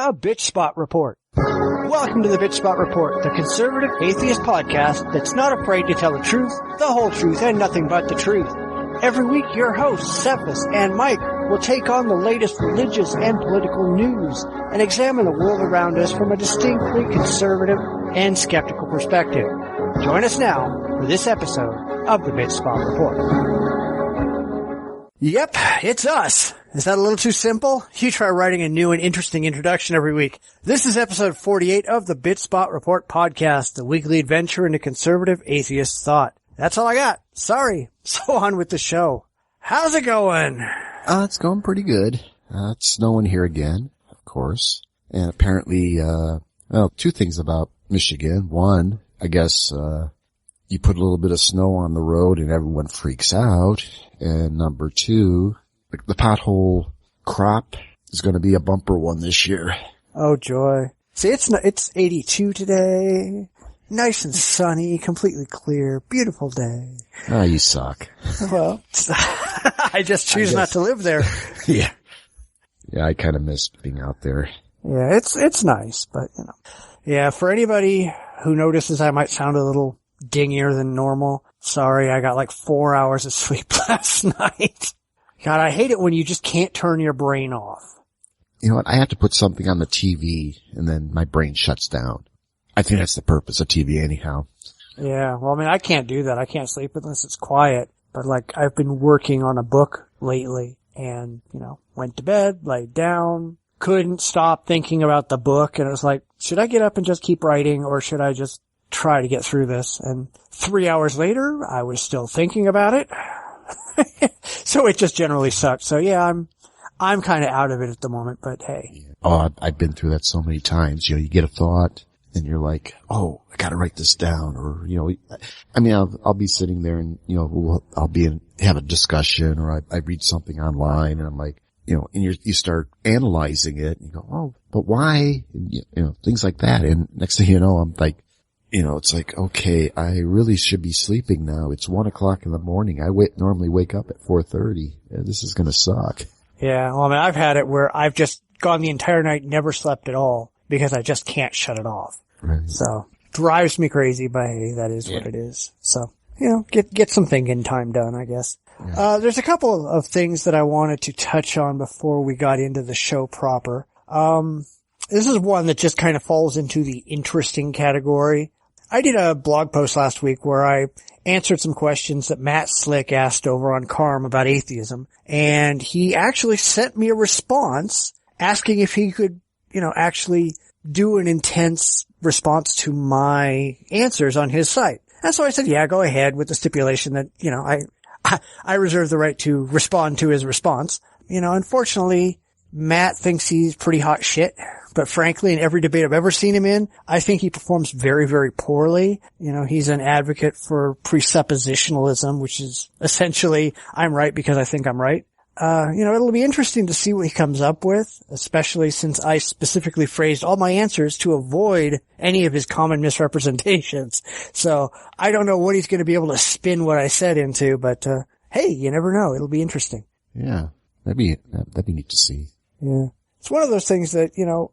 The Bitchspot Report. Welcome to the Bitchspot Report, the conservative atheist podcast that's not afraid to tell the truth, the whole truth, and nothing but the truth. Every week, your hosts, Cephas and Mike, will take on the latest religious and political news and examine the world around us from a distinctly conservative and skeptical perspective. Join us now for this episode of the Bitchspot Report. Yep, it's us. Is that a little too simple? You try writing a new and interesting introduction every week. This is episode 48 of the Bitchspot Report podcast, the weekly adventure into conservative atheist thought. That's all I got. Sorry. So on with the show. How's it going? It's going pretty good. It's snowing here again, of course. And apparently, two things about Michigan. One, I guess, you put a little bit of snow on the road and everyone freaks out. And number two, the pothole crop is going to be a bumper one this year. Oh, joy. See, it's 82 today. Nice and sunny, completely clear, beautiful day. Oh, you suck. Well, I just choose not to live there. Yeah. Yeah, I kind of miss being out there. Yeah, it's nice, but, you know. Yeah, for anybody who notices I might sound a little dingier than normal, sorry, I got like 4 hours of sleep last night. God, I hate it when you just can't turn your brain off. You know what? I have to put something on the TV and then my brain shuts down. I think that's the purpose of TV anyhow. Yeah, well, I mean, I can't do that. I can't sleep unless it's quiet. But like, I've been working on a book lately and, you know, went to bed, laid down, couldn't stop thinking about the book. And it was like, should I get up and just keep writing or should I just try to get through this? And 3 hours later, I was still thinking about it. So it just generally sucked. So yeah, I'm kind of out of it at the moment, but hey. Oh, I've been through that so many times. You know, you get a thought and you're like, oh, I gotta write this down. Or, you know, I mean, I'll be sitting there and, you know, I'll have a discussion or I read something online and I'm like, you know, and you start analyzing it and you go, oh, but why? And, you know, things like that. And next thing you know, I'm like, you know, it's like, okay, I really should be sleeping now. It's 1 o'clock in the morning. I normally wake up at 4:30. This is going to suck. Yeah. Well, I mean, I've had it where I've just gone the entire night, never slept at all because I just can't shut it off. Right. So drives me crazy, but hey, that is what it is. So, you know, get some thinking time done, I guess. Yeah. There's a couple of things that I wanted to touch on before we got into the show proper. This is one that just kind of falls into the interesting category. I did a blog post last week where I answered some questions that Matt Slick asked over on Carm about atheism, and he actually sent me a response asking if he could, you know, actually do an intense response to my answers on his site. And so I said, yeah, go ahead with the stipulation that, you know, I reserve the right to respond to his response. You know, unfortunately, Matt thinks he's pretty hot shit. But frankly, in every debate I've ever seen him in, I think he performs very, very poorly. You know, he's an advocate for presuppositionalism, which is essentially, I'm right because I think I'm right. You know, it'll be interesting to see what he comes up with, especially since I specifically phrased all my answers to avoid any of his common misrepresentations. So I don't know what he's going to be able to spin what I said into, but, hey, you never know. It'll be interesting. Yeah. That'd be neat to see. Yeah. It's one of those things that, you know,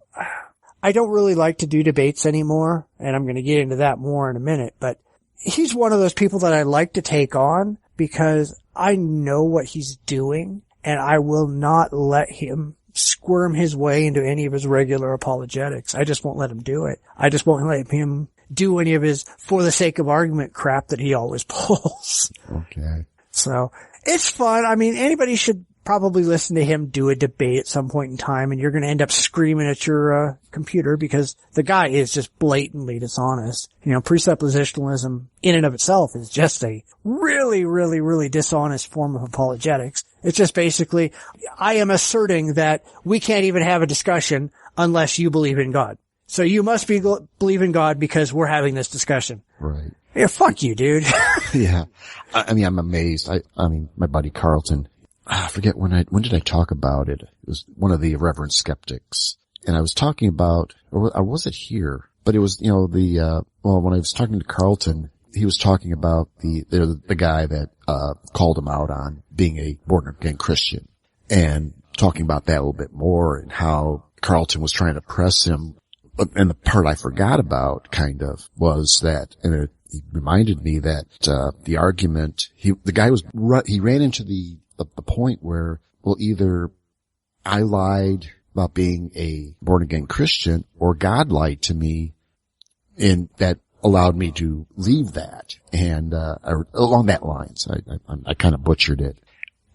I don't really like to do debates anymore, and I'm going to get into that more in a minute, but he's one of those people that I like to take on because I know what he's doing, and I will not let him squirm his way into any of his regular apologetics. I just won't let him do it. I just won't let him do any of his for the sake of argument crap that he always pulls. Okay. So, it's fun. I mean, anybody should probably listen to him do a debate at some point in time, and you're going to end up screaming at your computer because the guy is just blatantly dishonest. You know, presuppositionalism in and of itself is just a really, really, really dishonest form of apologetics. It's just basically, I am asserting that we can't even have a discussion unless you believe in God. So you must believe in God because we're having this discussion. Right. Yeah, fuck you, dude. Yeah. I mean, I'm amazed. I mean, my buddy Carlton, I forget when did I talk about it? It was one of the irreverent skeptics. And I was talking about, or was it here? But it was, you know, when I was talking to Carlton, he was talking about the guy that, called him out on being a born again Christian and talking about that a little bit more and how Carlton was trying to press him. And the part I forgot about kind of was that, and it reminded me that, the argument, he ran into the point where, well, either I lied about being a born again Christian or God lied to me, and that allowed me to leave that. And, along that lines, I kind of butchered it.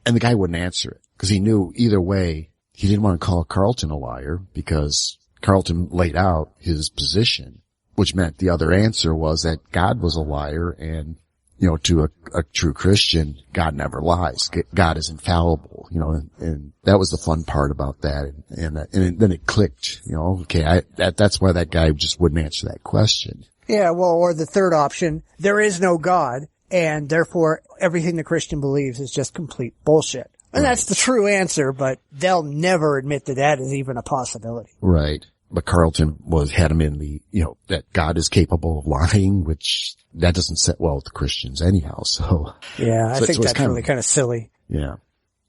And the guy wouldn't answer it because he knew either way he didn't want to call Carlton a liar because Carlton laid out his position, which meant the other answer was that God was a liar, and, you know, to a true Christian, God never lies. God is infallible, you know, and that was the fun part about that. And then it clicked, you know, okay, that's why that guy just wouldn't answer that question. Yeah, well, or the third option, there is no God, and therefore everything the Christian believes is just complete bullshit. And right. That's the true answer, but they'll never admit that that is even a possibility. Right. But Carlton had him in the, you know, that God is capable of lying, which that doesn't sit well with the Christians anyhow, so. Yeah, I think that's really kind of silly. Yeah.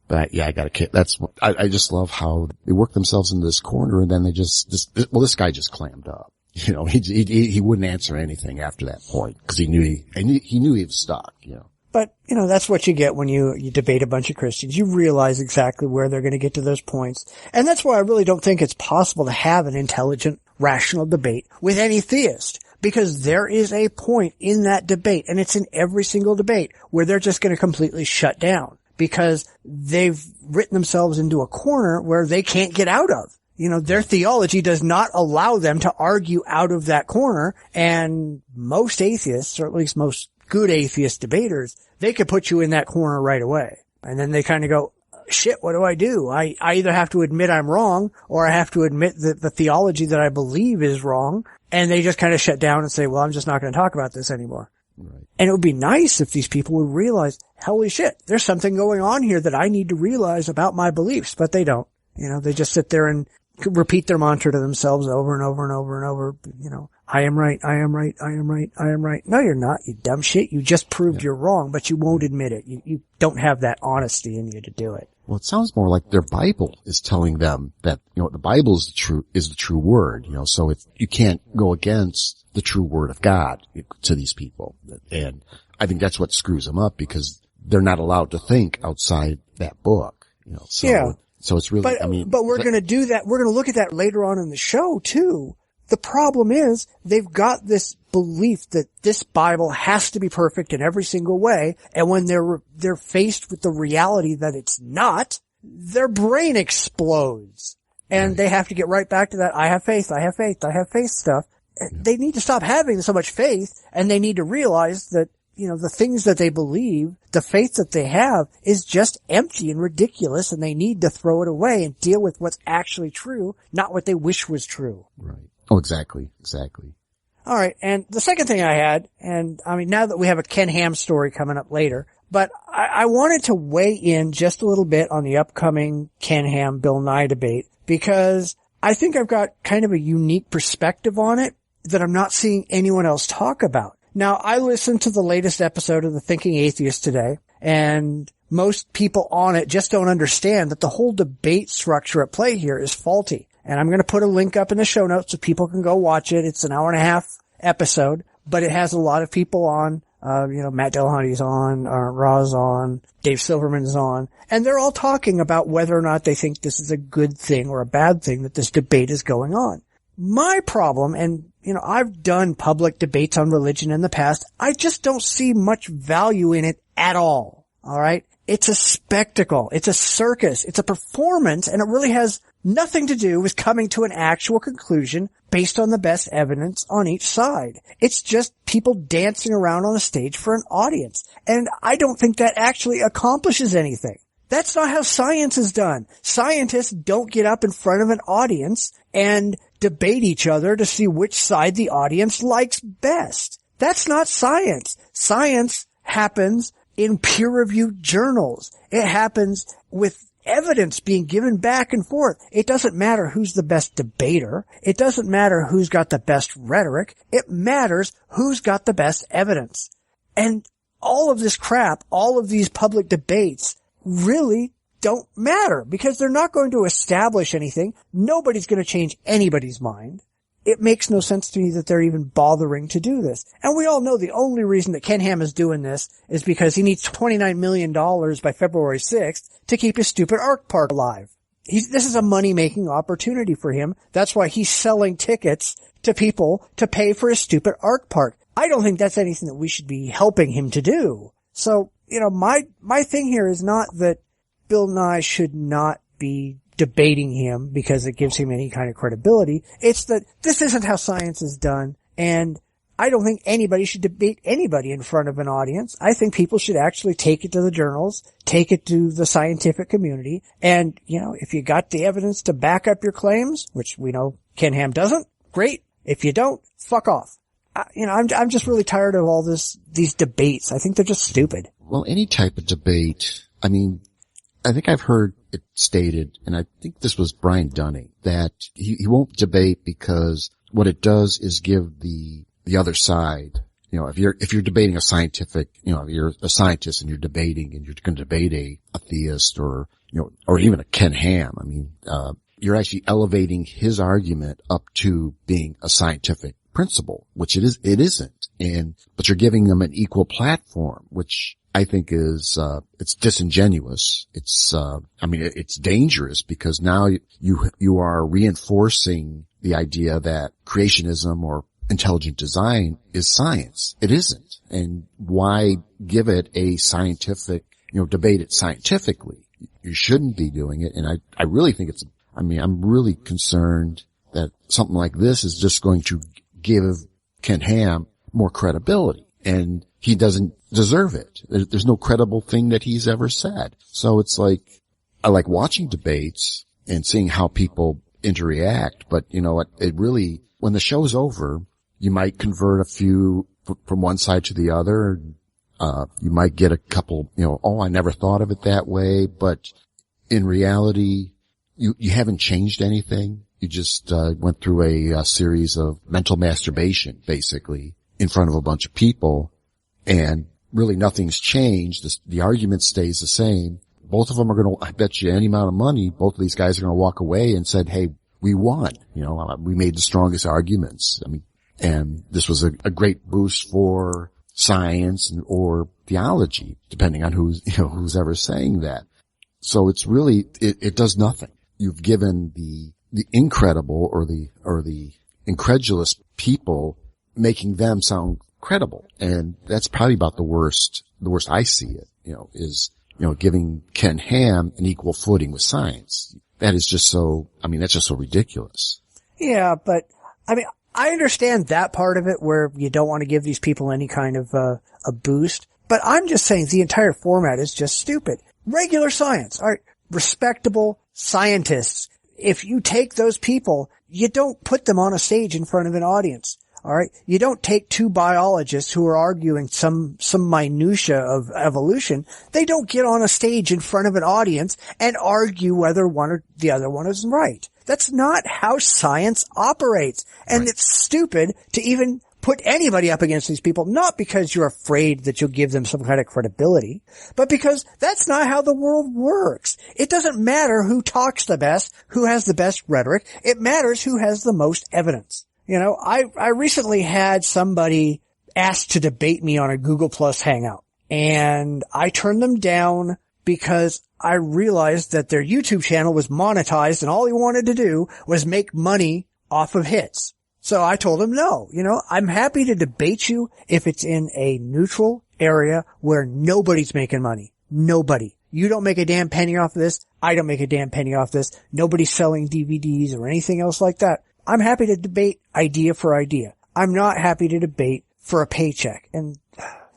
But I just love how they work themselves into this corner, and then they this guy just clammed up. You know, he wouldn't answer anything after that point because he knew he was stuck, you know. But, you know, that's what you get when you debate a bunch of Christians. You realize exactly where they're going to get to those points. And that's why I really don't think it's possible to have an intelligent, rational debate with any theist. Because there is a point in that debate, and it's in every single debate, where they're just going to completely shut down. Because they've written themselves into a corner where they can't get out of. You know, their theology does not allow them to argue out of that corner. And most atheists, or at least most good atheist debaters, they could put you in that corner right away. And then they kind of go, shit, what do? I either have to admit I'm wrong, or I have to admit that the theology that I believe is wrong. And they just kind of shut down and say, well, I'm just not going to talk about this anymore. Right. And it would be nice if these people would realize, holy shit, there's something going on here that I need to realize about my beliefs, but they don't. You know, they just sit there and repeat their mantra to themselves over and over and over and over. You know, I am right, I am right, I am right, I am right. No, you're not, you dumb shit. You just proved you're wrong, but you won't admit it. You don't have that honesty in you to do it. Well, it sounds more like their Bible is telling them that, you know, the Bible is the true word, you know, so you can't go against the true word of God to these people. And I think that's what screws them up, because they're not allowed to think outside that book, you know, so. Yeah. So it's really, but we're going to do that. We're going to look at that later on in the show too. The problem is they've got this belief that this Bible has to be perfect in every single way. And when they're faced with the reality that it's not, their brain explodes, and they have to get right back to that. I have faith. I have faith. I have faith stuff. Yeah. They need to stop having so much faith, and they need to realize that, you know, the things that they believe, the faith that they have, is just empty and ridiculous, and they need to throw it away and deal with what's actually true, not what they wish was true. Right. Oh, exactly. Exactly. All right. And the second thing I had, and I mean, now that we have a Ken Ham story coming up later, but I wanted to weigh in just a little bit on the upcoming Ken Ham Bill Nye debate, because I think I've got kind of a unique perspective on it that I'm not seeing anyone else talk about. Now, I listened to the latest episode of The Thinking Atheist today, and most people on it just don't understand that the whole debate structure at play here is faulty. And I'm going to put a link up in the show notes so people can go watch it. It's an hour-and-a-half episode, but it has a lot of people on. You know, Matt Delahunty's on, Ra's on, Dave Silverman's on, and they're all talking about whether or not they think this is a good thing or a bad thing that this debate is going on. My problem, and, you know, I've done public debates on religion in the past, I just don't see much value in it at all. All right? It's a spectacle. It's a circus. It's a performance, and it really has nothing to do with coming to an actual conclusion based on the best evidence on each side. It's just people dancing around on a stage for an audience. And I don't think that actually accomplishes anything. That's not how science is done. Scientists don't get up in front of an audience and debate each other to see which side the audience likes best. That's not science. Science happens in peer-reviewed journals. It happens with evidence being given back and forth. It doesn't matter who's the best debater. It doesn't matter who's got the best rhetoric. It matters who's got the best evidence. And all of this crap, all of these public debates, really, don't matter because they're not going to establish anything. Nobody's going to change anybody's mind. It makes no sense to me that they're even bothering to do this. And we all know the only reason that Ken Ham is doing this is because he needs $29 million by February 6th to keep his stupid ARC park alive. This is a money-making opportunity for him. That's why he's selling tickets to people to pay for his stupid ARC park. I don't think that's anything that we should be helping him to do. So, my thing here is not that Bill Nye should not be debating him because it gives him any kind of credibility. It's that this isn't how science is done, and I don't think anybody should debate anybody in front of an audience. I think people should actually take it to the journals, take it to the scientific community, and, if you got the evidence to back up your claims, which we know Ken Ham doesn't, great. If you don't, fuck off. I'm just really tired of all these debates. I think they're just stupid. Well, any type of debate, I think I've heard it stated, and I think this was Brian Dunning, that he won't debate because what it does is give the other side, if you're debating a scientific, if you're a scientist and you're debating and you're going to debate a theist or even a Ken Ham, you're actually elevating his argument up to being a scientific principle, which it isn't. But you're giving them an equal platform, which I think is, it's disingenuous. It's dangerous because now you are reinforcing the idea that creationism or intelligent design is science. It isn't. And why give it a scientific, debate it scientifically? You shouldn't be doing it. And I really think I'm really concerned that something like this is just going to give Ken Ham more credibility, and he doesn't deserve it. There's no credible thing that he's ever said. So it's like, I like watching debates and seeing how people interact, but it really, when the show's over, you might convert a few from one side to the other. You might get a couple, I never thought of it that way, but in reality, you haven't changed anything. You just went through a series of mental masturbation, basically, in front of a bunch of people, and really nothing's changed. The argument stays the same. Both of them are going to, I bet you any amount of money, both of these guys are going to walk away and said, hey, we won. We made the strongest arguments. And this was a great boost for science or theology, depending on who's ever saying that. So it's really, it does nothing. You've given the incredible or the incredulous people, making them sound credible. And that's probably about the worst I see it, is, giving Ken Ham an equal footing with science. That is just so, that's just so ridiculous. Yeah, but, I understand that part of it where you don't want to give these people any kind of, a boost, but I'm just saying the entire format is just stupid. Regular science, all right, respectable scientists. If you take those people, you don't put them on a stage in front of an audience. All right. You don't take two biologists who are arguing some minutia of evolution. They don't get on a stage in front of an audience and argue whether one or the other one is right. That's not how science operates. And right. It's stupid to even put anybody up against these people, not because you're afraid that you'll give them some kind of credibility, but because that's not how the world works. It doesn't matter who talks the best, who has the best rhetoric. It matters who has the most evidence. I recently had somebody ask to debate me on a Google Plus Hangout, and I turned them down because I realized that their YouTube channel was monetized and all he wanted to do was make money off of hits. So I told him, no, I'm happy to debate you if it's in a neutral area where nobody's making money. Nobody. You don't make a damn penny off this. I don't make a damn penny off this. Nobody's selling DVDs or anything else like that. I'm happy to debate idea for idea. I'm not happy to debate for a paycheck. And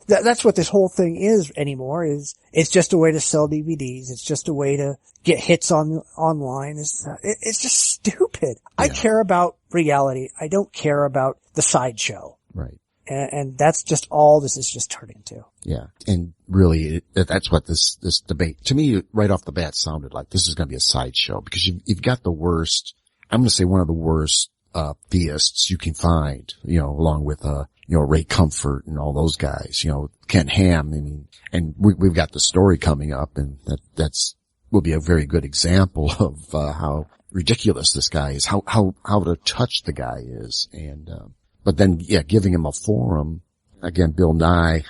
that's what this whole thing is anymore, is it's just a way to sell DVDs. It's just a way to get hits online. It's just stupid. Yeah. I care about reality. I don't care about the sideshow. Right. And that's just all this is just turning into. Yeah. And really, that's what this debate, to me, right off the bat sounded like this is going to be a sideshow, because you've got the worst, I'm going to say one of the worst, theists you can find, along with, Ray Comfort and all those guys, Ken Ham. And we've got the story coming up, and that's will be a very good example of, how ridiculous this guy is, how out of touch the guy is. And, but then, yeah, giving him a forum. Again, Bill Nye,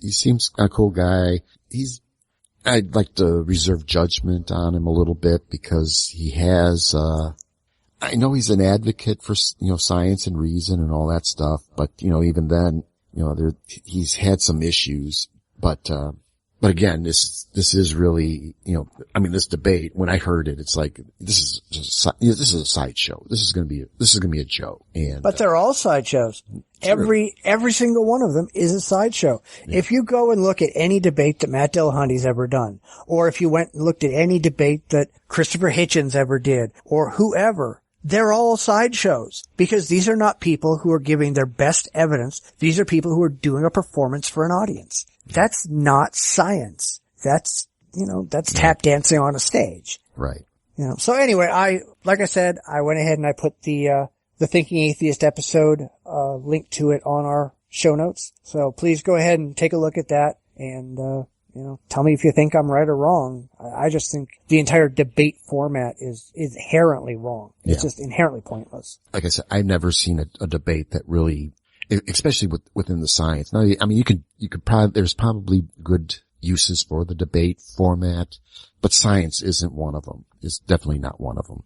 he seems a cool guy. I'd like to reserve judgment on him a little bit because he has, I know he's an advocate for, science and reason and all that stuff, but, even then, he's had some issues, but again, this is really, this debate, when I heard it, it's like, this is a sideshow. This is going to be a joke. But they're all sideshows. Every single one of them is a sideshow. Yeah. If you go and look at any debate that Matt Dillahunty's ever done, or if you went and looked at any debate that Christopher Hitchens ever did, or whoever, they're all sideshows because these are not people who are giving their best evidence. These are people who are doing a performance for an audience. That's not science. That's tap dancing on a stage. Right. So anyway, like I said, I went ahead and I put the Thinking Atheist episode, link to it on our show notes. So please go ahead and take a look at that and, tell me if you think I'm right or wrong. I just think the entire debate format is inherently wrong. It's just inherently pointless. Like I said, I've never seen a debate that really, especially within the science. Now, you could probably, there's probably good uses for the debate format, but science isn't one of them. It's definitely not one of them.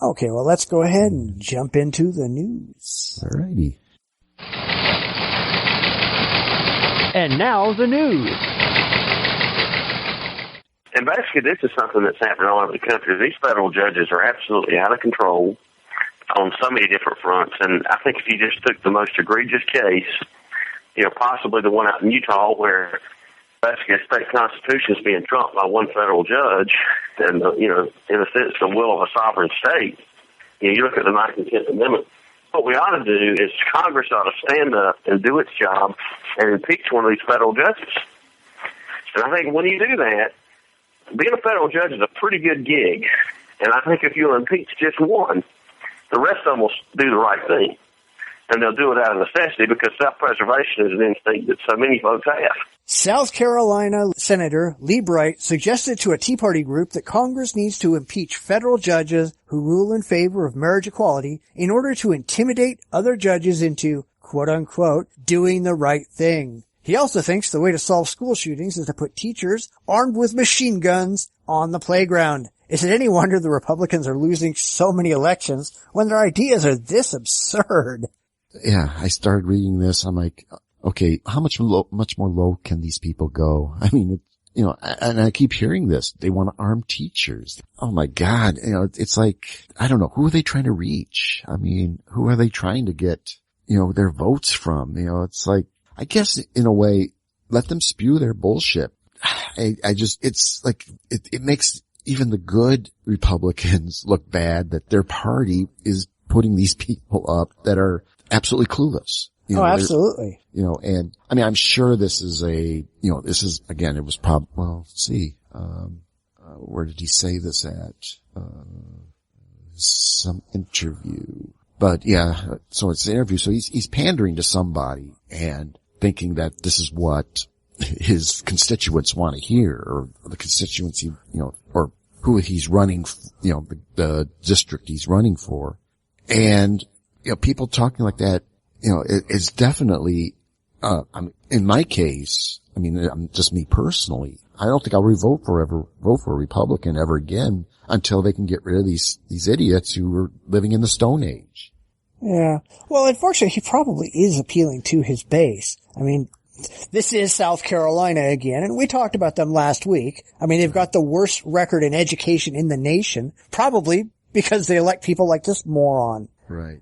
Okay, well, let's go ahead and jump into the news. Alrighty. And now the news. And basically, this is something that's happening all over the country. These federal judges are absolutely out of control on so many different fronts. And I think if you just took the most egregious case, possibly the one out in Utah where basically a state constitution is being trumped by one federal judge, and, in a sense, the will of a sovereign state. You look at the 9th and 10th Amendment. What we ought to do is Congress ought to stand up and do its job and impeach one of these federal judges. And I think when you do that, being a federal judge is a pretty good gig. And I think if you impeach just one, the rest of them will do the right thing. And they'll do it out of necessity because self-preservation is an instinct that so many folks have. South Carolina Senator Lee Bright suggested to a Tea Party group that Congress needs to impeach federal judges who rule in favor of marriage equality in order to intimidate other judges into, quote-unquote, doing the right thing. He also thinks the way to solve school shootings is to put teachers armed with machine guns on the playground. Is it any wonder the Republicans are losing so many elections when their ideas are this absurd? Yeah, I started reading this. I'm like, okay, how much more low can these people go? I mean, and I keep hearing this. They want to arm teachers. Oh my God. It's like, I don't know. Who are they trying to reach? I mean, who are they trying to get, their votes from? It's like, I guess in a way, let them spew their bullshit. It's like, it makes even the good Republicans look bad that their party is putting these people up that are absolutely clueless. Absolutely. And I mean, I'm sure this is again, it was let's see, where did he say this at? Some interview. But yeah, so it's an interview. So he's pandering to somebody and thinking that this is what his constituents want to hear, or the constituency, or who he's running, the district he's running for. And, people talking like that, it's definitely, in my case, I mean, just me personally, I don't think I'll vote for a Republican ever again until they can get rid of these idiots who were living in the Stone Age. Yeah. Well, unfortunately, he probably is appealing to his base. I mean, this is South Carolina again, and we talked about them last week. I mean, they've got the worst record in education in the nation, probably because they elect people like this moron. Right.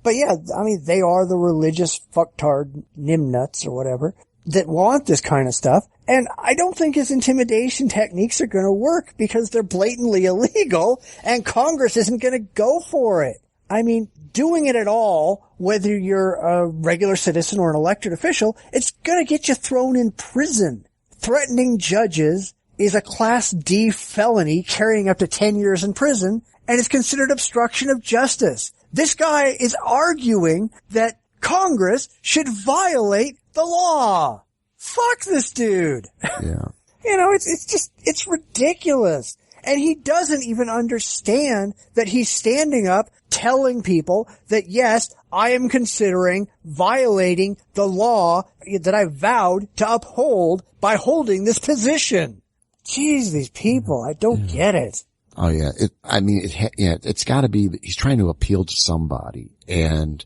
But yeah, I mean, they are the religious fucktard nimnuts or whatever that want this kind of stuff. And I don't think his intimidation techniques are going to work because they're blatantly illegal and Congress isn't going to go for it. I mean, doing it at all, whether you're a regular citizen or an elected official, it's going to get you thrown in prison. Threatening judges is a Class D felony carrying up to 10 years in prison, and it's considered obstruction of justice. This guy is arguing that Congress should violate the law. Fuck this dude. Yeah. It's ridiculous. And he doesn't even understand that he's standing up telling people that, yes, I am considering violating the law that I vowed to uphold by holding this position. Jeez, these people, I don't get it. Oh yeah. It's gotta be that he's trying to appeal to somebody. And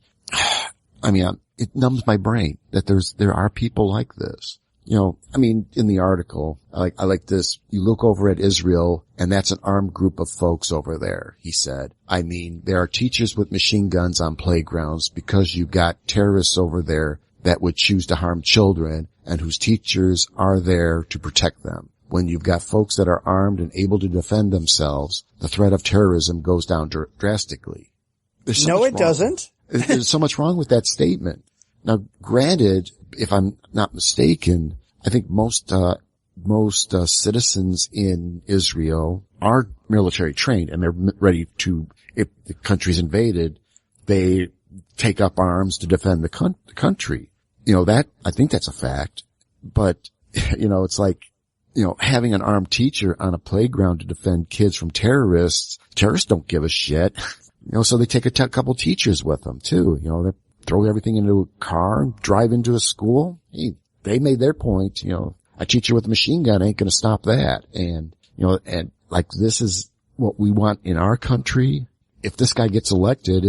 it numbs my brain that there are people like this. In the article, I like this. You look over at Israel, and that's an armed group of folks over there, he said. There are teachers with machine guns on playgrounds because you've got terrorists over there that would choose to harm children and whose teachers are there to protect them. When you've got folks that are armed and able to defend themselves, the threat of terrorism goes down drastically. No, it doesn't. There's so much wrong with that statement. Now, granted, if I'm not mistaken, I think most citizens in Israel are military trained and they're ready to, if the country's invaded, they take up arms to defend the country. I think that's a fact. But, it's like, having an armed teacher on a playground to defend kids from terrorists don't give a shit. So they take a couple teachers with them too. They throw everything into a car and drive into a school. Hey, they made their point. A teacher with a machine gun ain't going to stop that. And, this is what we want in our country. If this guy gets elected,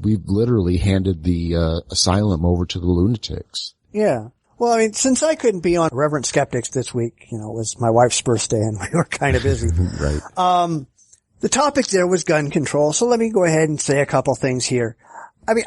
we've literally handed the asylum over to the lunatics. Yeah. Well, since I couldn't be on Reverend Skeptics this week, it was my wife's birthday and we were kind of busy. Right. The topic there was gun control. So let me go ahead and say a couple things here.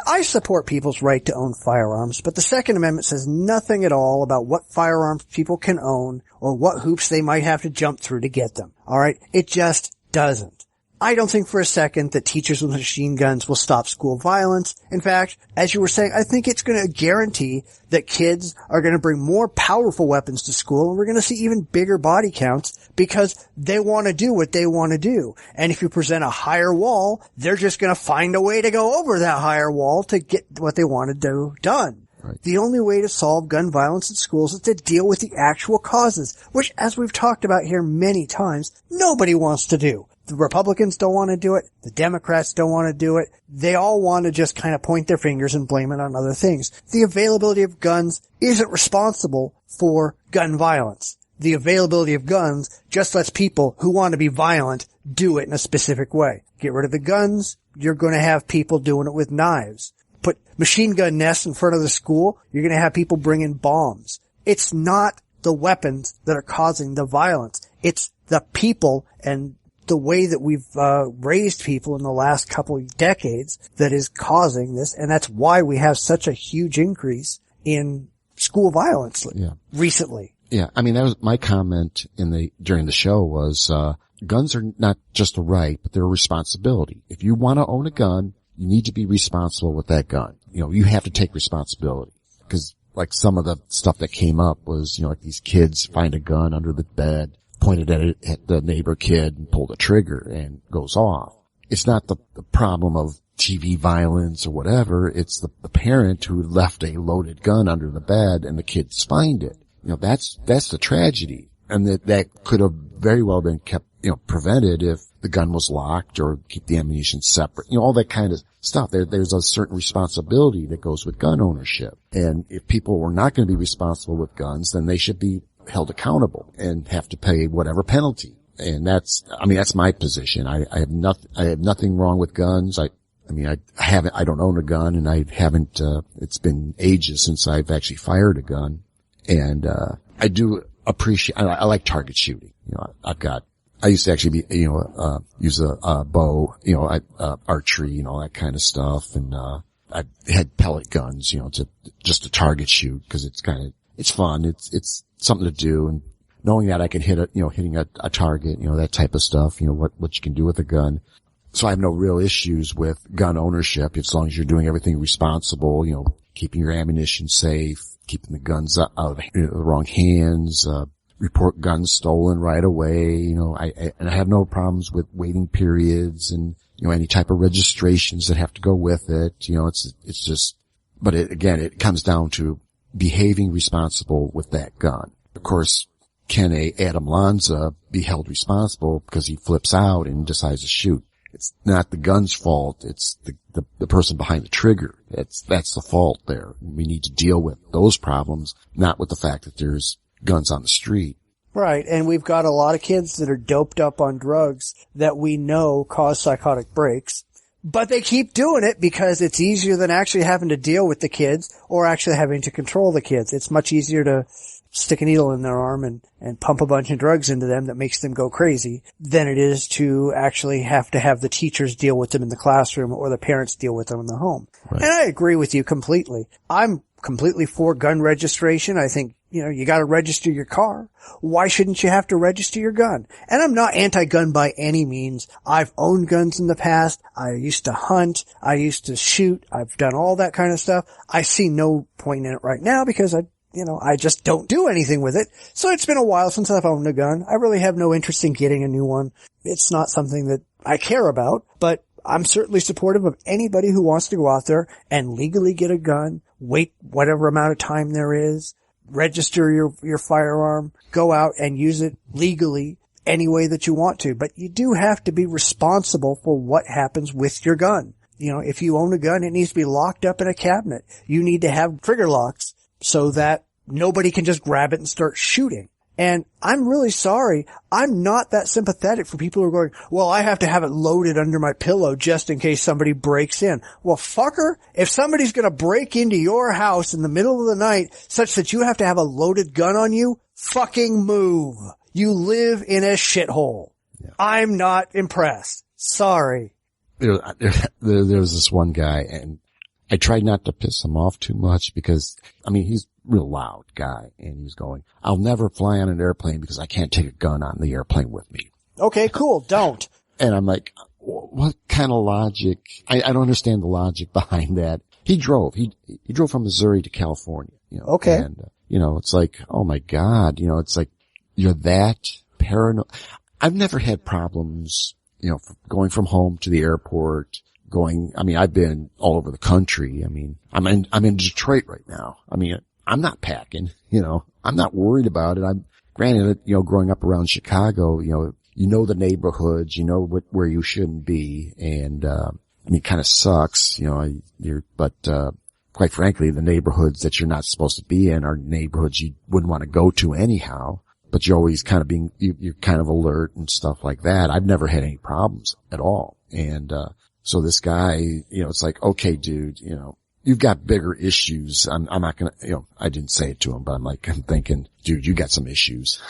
I support people's right to own firearms, but the Second Amendment says nothing at all about what firearms people can own or what hoops they might have to jump through to get them. All right? It just doesn't. I don't think for a second that teachers with machine guns will stop school violence. In fact, as you were saying, I think it's going to guarantee that kids are going to bring more powerful weapons to school, and we're going to see even bigger body counts because they want to do what they want to do. And if you present a higher wall, they're just going to find a way to go over that higher wall to get what they want to do done. Right. The only way to solve gun violence in schools is to deal with the actual causes, which, as we've talked about here many times, nobody wants to do. The Republicans don't want to do it. The Democrats don't want to do it. They all want to just kind of point their fingers and blame it on other things. The availability of guns isn't responsible for gun violence. The availability of guns just lets people who want to be violent do it in a specific way. Get rid of the guns, you're going to have people doing it with knives. Put machine gun nests in front of the school, you're going to have people bringing bombs. It's not the weapons that are causing the violence. It's the people and the way that we've raised people in the last couple of decades that is causing this, and that's why we have such a huge increase in school violence recently. Yeah, that was my comment during the show was guns are not just a right, but they're a responsibility. If you want to own a gun, you need to be responsible with that gun. You have to take responsibility. Because like some of the stuff that came up was, like these kids find a gun under the bed, pointed at it at the neighbor kid and pulled a trigger and goes off. It's not the problem of TV violence or whatever. It's the parent who left a loaded gun under the bed and the kids find it. That's the tragedy. And that could have very well been kept, prevented if the gun was locked or keep the ammunition separate. All that kind of stuff. There's a certain responsibility that goes with gun ownership. And if people were not going to be responsible with guns, then they should be held accountable and have to pay whatever penalty. And that's my position. I have nothing wrong with guns. I don't own a gun and I haven't, it's been ages since I've actually fired a gun. And, I do appreciate, I like target shooting. I used to actually be, use a bow, archery and all that kind of stuff. And, I had pellet guns, just to target shoot because it's fun. It's something to do, and knowing that I can hitting a target, that type of stuff, what you can do with a gun. So I have no real issues with gun ownership as long as you're doing everything responsible, keeping your ammunition safe, keeping the guns out of the wrong hands, report guns stolen right away, I have no problems with waiting periods and, any type of registrations that have to go with it. It's just, but it comes down to behaving responsible with that gun. Of course, can a Adam Lanza be held responsible because he flips out and decides to shoot? It's not the gun's fault. It's the person behind the trigger. That's the fault there. We need to deal with those problems, not with the fact that there's guns on the street. Right, and we've got a lot of kids that are doped up on drugs that we know cause psychotic breaks, but they keep doing it because it's easier than actually having to deal with the kids or actually having to control the kids. It's much easier to stick a needle in their arm and pump a bunch of drugs into them that makes them go crazy than it is to actually have to have the teachers deal with them in the classroom or the parents deal with them in the home. Right. And I agree with you completely. I'm completely for gun registration. I think, you gotta register your car. Why shouldn't you have to register your gun? And I'm not anti-gun by any means. I've owned guns in the past. I used to hunt. I used to shoot. I've done all that kind of stuff. I see no point in it right now because I just don't do anything with it. So it's been a while since I've owned a gun. I really have no interest in getting a new one. It's not something that I care about, but I'm certainly supportive of anybody who wants to go out there and legally get a gun, wait whatever amount of time there is, register your firearm, go out and use it legally any way that you want to. But you do have to be responsible for what happens with your gun. If you own a gun, it needs to be locked up in a cabinet. You need to have trigger locks so that nobody can just grab it and start shooting. And I'm really sorry. I'm not that sympathetic for people who are going, well, I have to have it loaded under my pillow just in case somebody breaks in. Well, fucker, if somebody's going to break into your house in the middle of the night such that you have to have a loaded gun on you, fucking move. You live in a shithole. Yeah. I'm not impressed. Sorry. There was this one guy, and I tried not to piss him off too much because, he's a real loud guy, and he's going, I'll never fly on an airplane because I can't take a gun on the airplane with me. Okay, cool. Don't. And I'm like, what kind of logic? I don't understand the logic behind that. He drove from Missouri to California. Okay. And, it's like, oh my God, it's like, you're that paranoid. I've never had problems, going from home to the airport. I've been all over the country. I'm in Detroit right now. I'm not packing, I'm not worried about it. Granted, growing up around Chicago, the neighborhoods, where you shouldn't be. And, it kind of sucks, but quite frankly, the neighborhoods that you're not supposed to be in are neighborhoods you wouldn't want to go to anyhow. But you're always kind of you're kind of alert and stuff like that. I've never had any problems at all. And, so this guy, it's like, okay, dude, you've got bigger issues. I'm not gonna, I didn't say it to him, but I'm thinking, dude, you got some issues.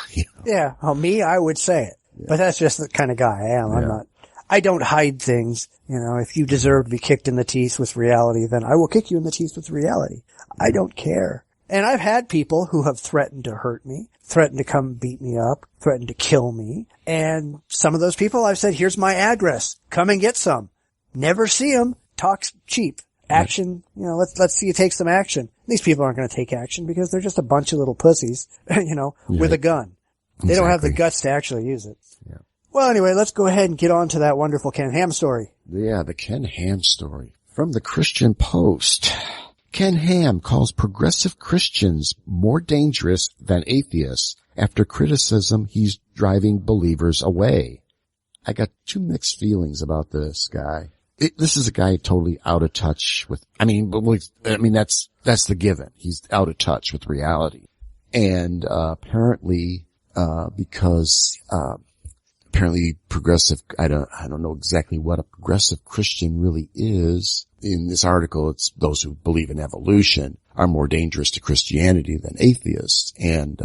Yeah. Well, me, I would say it, but that's just the kind of guy I am. I don't hide things. If you deserve to be kicked in the teeth with reality, then I will kick you in the teeth with reality. I don't care. And I've had people who have threatened to hurt me, threatened to come beat me up, threatened to kill me. And some of those people I've said, here's my address. Come and get some. Never see them. Talk's cheap. Action, let's see you take some action. These people aren't going to take action because they're just a bunch of little pussies, with a gun. They don't have the guts to actually use it. Yeah. Well, anyway, let's go ahead and get on to that wonderful Ken Ham story. Yeah, the Ken Ham story. From the Christian Post. Ken Ham calls progressive Christians more dangerous than atheists after criticism he's driving believers away. I got two mixed feelings about this guy. This is a guy totally out of touch with, that's the given. He's out of touch with reality. And, apparently progressive, I don't know exactly what a progressive Christian really is. In this article, it's those who believe in evolution are more dangerous to Christianity than atheists. And,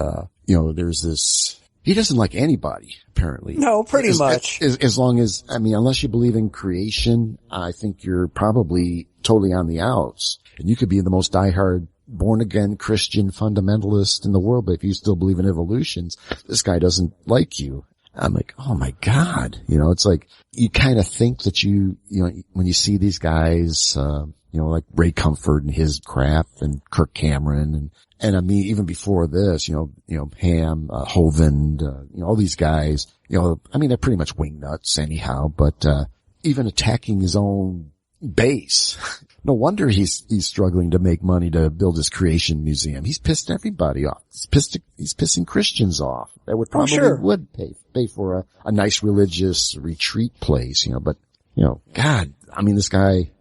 there's this, he doesn't like anybody, apparently. No, pretty much. As long as, unless you believe in creation, I think you're probably totally on the outs. And you could be the most diehard, born-again Christian fundamentalist in the world, but if you still believe in evolutions, this guy doesn't like you. I'm like, oh my God. It's like, you kind of think that when you see these guys, like Ray Comfort and his crap and Kirk Cameron and even before this, Ham, Hovind, all these guys, they're pretty much wingnuts anyhow, but, even attacking his own base. No wonder he's struggling to make money to build his creation museum. He's pissed everybody off. He's pissing Christians off. That would probably would pay for a nice religious retreat place, but, God, I mean, this guy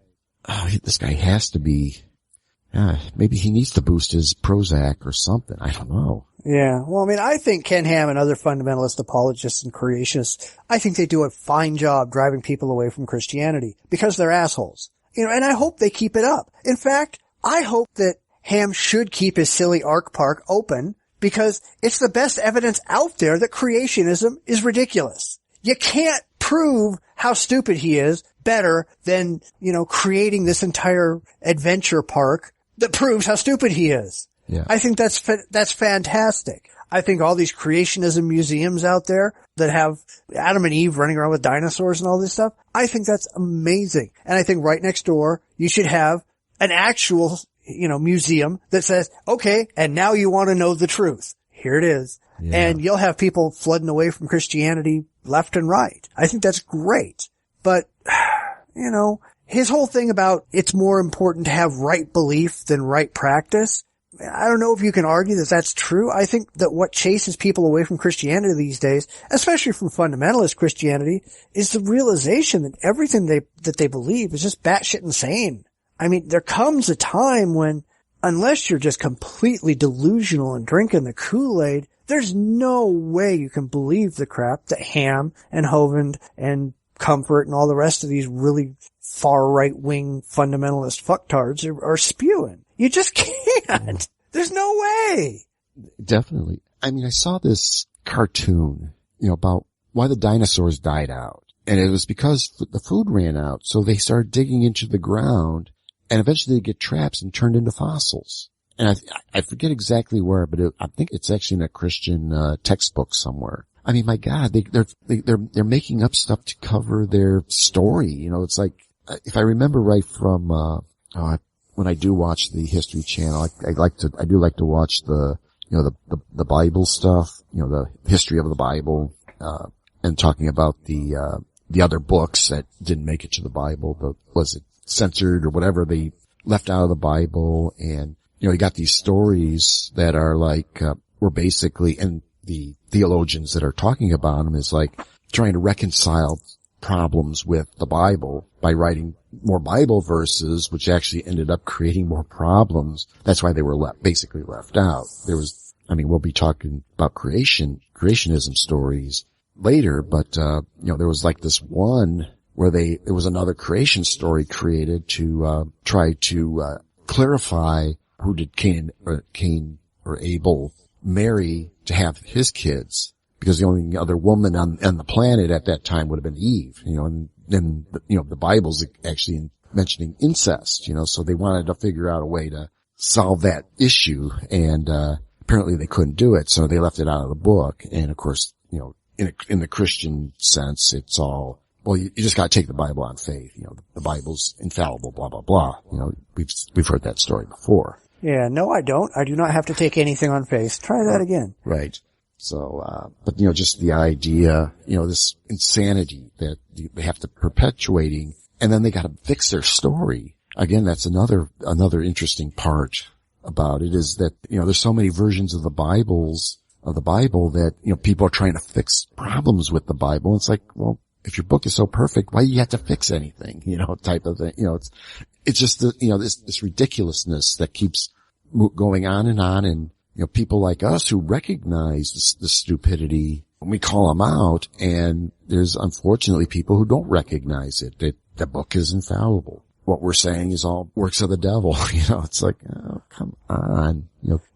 has to be, maybe he needs to boost his Prozac or something. I don't know. Yeah. Well, I mean, I think Ken Ham and other fundamentalist apologists and creationists, I think they do a fine job driving people away from Christianity because they're assholes. And I hope they keep it up. In fact, I hope that Ham should keep his silly Ark Park open because it's the best evidence out there that creationism is ridiculous. You can't prove how stupid he is better than, creating this entire adventure park that proves how stupid he is. Yeah. I think that's fantastic. I think all these creationism museums out there that have Adam and Eve running around with dinosaurs and all this stuff, I think that's amazing. And I think right next door, you should have an actual, museum that says, okay, and now you want to know the truth. Here it is. Yeah. And you'll have people flooding away from Christianity left and right. I think that's great. But, his whole thing about it's more important to have right belief than right practice, I don't know if you can argue that that's true. I think that what chases people away from Christianity these days, especially from fundamentalist Christianity, is the realization that everything that they believe is just batshit insane. I mean, there comes a time when, unless you're just completely delusional and drinking the Kool-Aid, there's no way you can believe the crap that Ham and Hovind and Comfort and all the rest of these really far right-wing fundamentalist fucktards are spewing. You just can't. There's no way. Definitely. I mean, I saw this cartoon, about why the dinosaurs died out. And it was because the food ran out. So they started digging into the ground and eventually they get trapped and turned into fossils. And I forget exactly where, but I think it's actually in a Christian textbook somewhere. I mean, my God, they're making up stuff to cover their story. It's like, if I remember right from, when I do watch the History Channel, I do like to watch the Bible stuff, the history of the Bible, and talking about the other books that didn't make it to the Bible, was it censored or whatever they left out of the Bible. And, you got these stories that are like, were basically, and the theologians that are talking about them is like trying to reconcile problems with the Bible by writing more Bible verses, which actually ended up creating more problems. That's why they were basically left out. We'll be talking about creationism stories later, but, there was like this one where there was another creation story created to, try to, clarify who did Cain or Abel marry to have his kids. Because the only other woman on the planet at that time would have been Eve, and then, the Bible's actually mentioning incest, so they wanted to figure out a way to solve that issue, and, apparently they couldn't do it, so they left it out of the book. And of course, in the Christian sense, it's all, well, you just gotta take the Bible on faith, the Bible's infallible, blah, blah, blah. We've heard that story before. Yeah, no, I don't. I do not have to take anything on faith. Try that again. Right. So, but just the idea, this insanity that they have to perpetuating, and then they got to fix their story. Again, that's another interesting part about it is that, there's so many versions of the Bible that, people are trying to fix problems with the Bible. It's like, well, if your book is so perfect, why do you have to fix anything, type of thing. It's just this ridiculousness that keeps going on. And, people like us who recognize the stupidity, we call them out, and there's unfortunately people who don't recognize it, that the book is infallible. What we're saying is all works of the devil. It's like, oh, come on.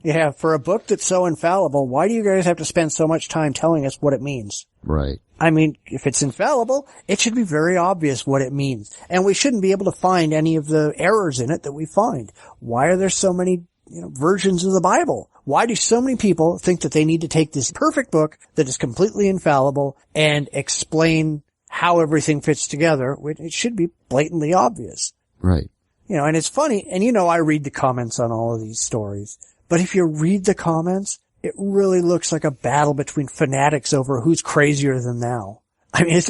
Yeah, for a book that's so infallible, why do you guys have to spend so much time telling us what it means? Right. I mean, if it's infallible, it should be very obvious what it means. And we shouldn't be able to find any of the errors in it that we find. Why are there so many, versions of the Bible? Why do so many people think that they need to take this perfect book that is completely infallible and explain how everything fits together? It should be blatantly obvious. Right. And it's funny, and I read the comments on all of these stories, but if you read the comments, it really looks like a battle between fanatics over who's crazier than thou. I mean,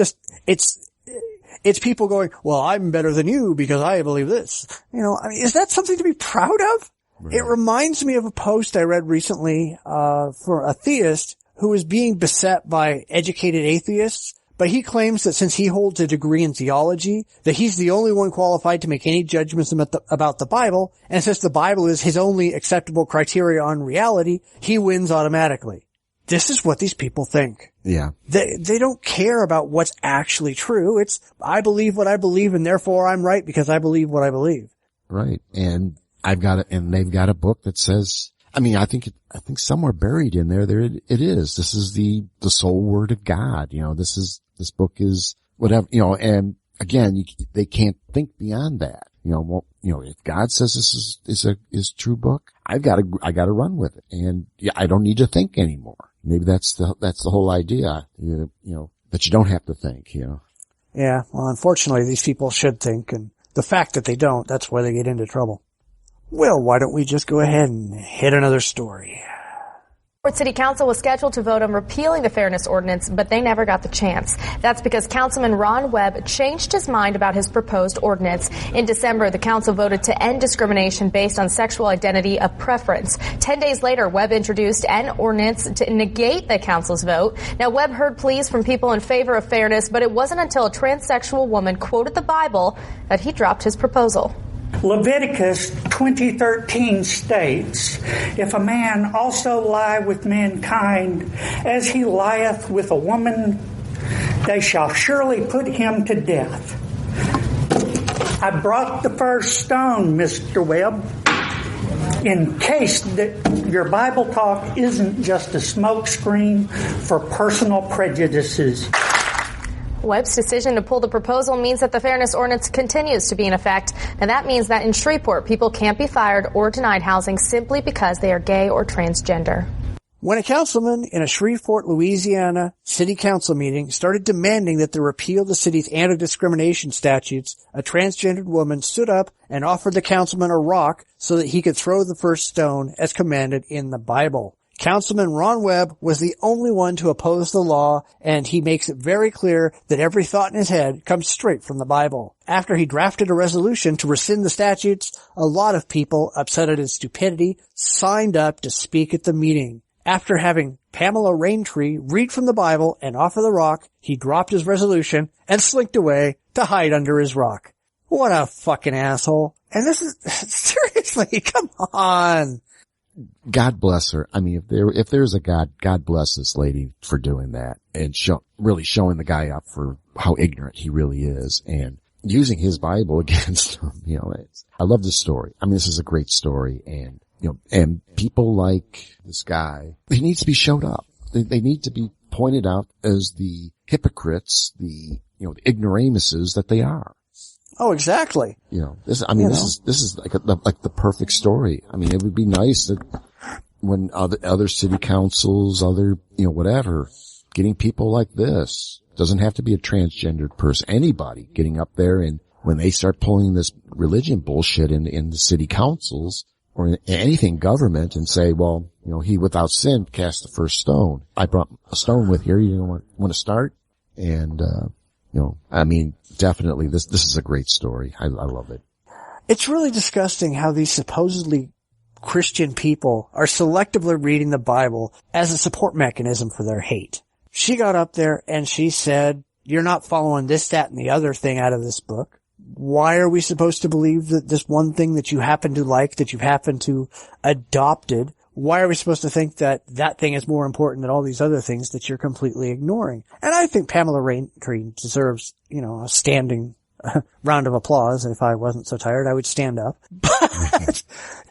It's people going, well, I'm better than you because I believe this. You know, I mean, is that something to be proud of? Right. It reminds me of a post I read recently, for a theist who was being beset by educated atheists. But he claims that since he holds a degree in theology, that he's the only one qualified to make any judgments about the Bible, and since the Bible is his only acceptable criteria on reality, he wins automatically. This is what these people think. Yeah. They don't care about what's actually true. It's, I believe what I believe, and therefore I'm right because I believe what I believe. Right. And they've got a book that says, I mean, I think somewhere buried in there it is. This is the sole word of God. You know, this book is whatever, you know, and again, they can't think beyond that. You know, well, you know, if God says this is a true book, I gotta run with it. And yeah, I don't need to think anymore. Maybe that's the whole idea. You know, that you don't have to think, you know. Yeah. Well, unfortunately, these people should think, and the fact that they don't, that's where they get into trouble. Well, why don't we just go ahead and hit another story? Fort City Council was scheduled to vote on repealing the Fairness Ordinance, but they never got the chance. That's because Councilman Ron Webb changed his mind about his proposed ordinance. In December, the council voted to end discrimination based on sexual identity of preference. 10 days later, Webb introduced an ordinance to negate the council's vote. Now, Webb heard pleas from people in favor of fairness, but it wasn't until a transsexual woman quoted the Bible that he dropped his proposal. Leviticus 20:13 states, if a man also lie with mankind as he lieth with a woman, they shall surely put him to death. I brought the first stone, Mr. Webb, in case that your Bible talk isn't just a smokescreen for personal prejudices. Webb's decision to pull the proposal means that the Fairness Ordinance continues to be in effect. And that means that in Shreveport, people can't be fired or denied housing simply because they are gay or transgender. When a councilman in a Shreveport, Louisiana city council meeting started demanding that they repeal the city's anti-discrimination statutes, a transgendered woman stood up and offered the councilman a rock so that he could throw the first stone as commanded in the Bible. Councilman Ron Webb was the only one to oppose the law, and he makes it very clear that every thought in his head comes straight from the Bible. After he drafted a resolution to rescind the statutes, a lot of people, upset at his stupidity, signed up to speak at the meeting. After having Pamela Raintree read from the Bible and offer the rock, he dropped his resolution and slinked away to hide under his rock. What a fucking asshole. And this is, seriously, come on. God bless her. I mean, if there's a God bless this lady for doing that and really showing the guy up for how ignorant he really is and using his Bible against him. You know, I love this story. I mean, this is a great story, and you know, and people like this guy, they need to be showed up. They need to be pointed out as the hypocrites, the ignoramuses that they are. Oh, exactly. You know, this is like the perfect story. I mean, it would be nice that when other city councils, whatever, getting people like this, doesn't have to be a transgendered person, anybody getting up there, and when they start pulling this religion bullshit in the city councils or in anything government and say, well, you know, he without sin cast the first stone. I brought a stone with here. You don't want to start? And, I mean, definitely this is a great story. I love it. It's really disgusting how these supposedly Christian people are selectively reading the Bible as a support mechanism for their hate. She got up there and she said, you're not following this, that, and the other thing out of this book. Why are we supposed to believe that this one thing that you happen to like, that you've happened to adopted, why are we supposed to think that that thing is more important than all these other things that you're completely ignoring? And I think Pamela Raintree deserves, a standing round of applause. If I wasn't so tired, I would stand up. But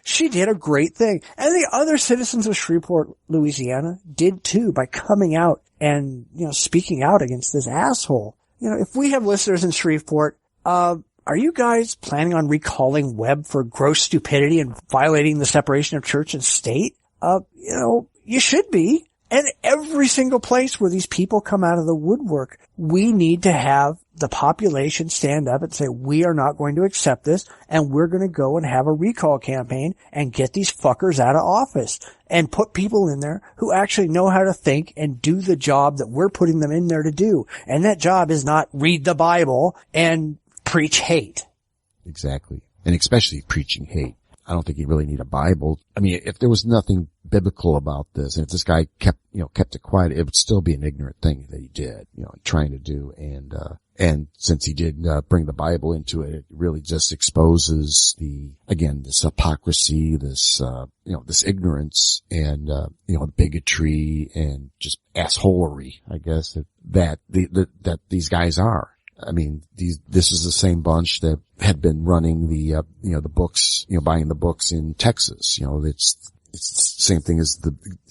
she did a great thing. And the other citizens of Shreveport, Louisiana did too, by coming out and, speaking out against this asshole. If we have listeners in Shreveport, are you guys planning on recalling Webb for gross stupidity and violating the separation of church and state? You should be. And every single place where these people come out of the woodwork, we need to have the population stand up and say, we are not going to accept this, and we're going to go and have a recall campaign and get these fuckers out of office and put people in there who actually know how to think and do the job that we're putting them in there to do. And that job is not read the Bible and preach hate. Exactly. And especially preaching hate. I don't think you really need a Bible. I mean, if there was nothing biblical about this, and if this guy kept it quiet, it would still be an ignorant thing that he did, trying to do. And since he did bring the Bible into it, it really just exposes this hypocrisy, this ignorance and, the bigotry and just assholery, I guess, that these guys are. I mean, this is the same bunch that had been running the books, buying the books in Texas. It's the same thing as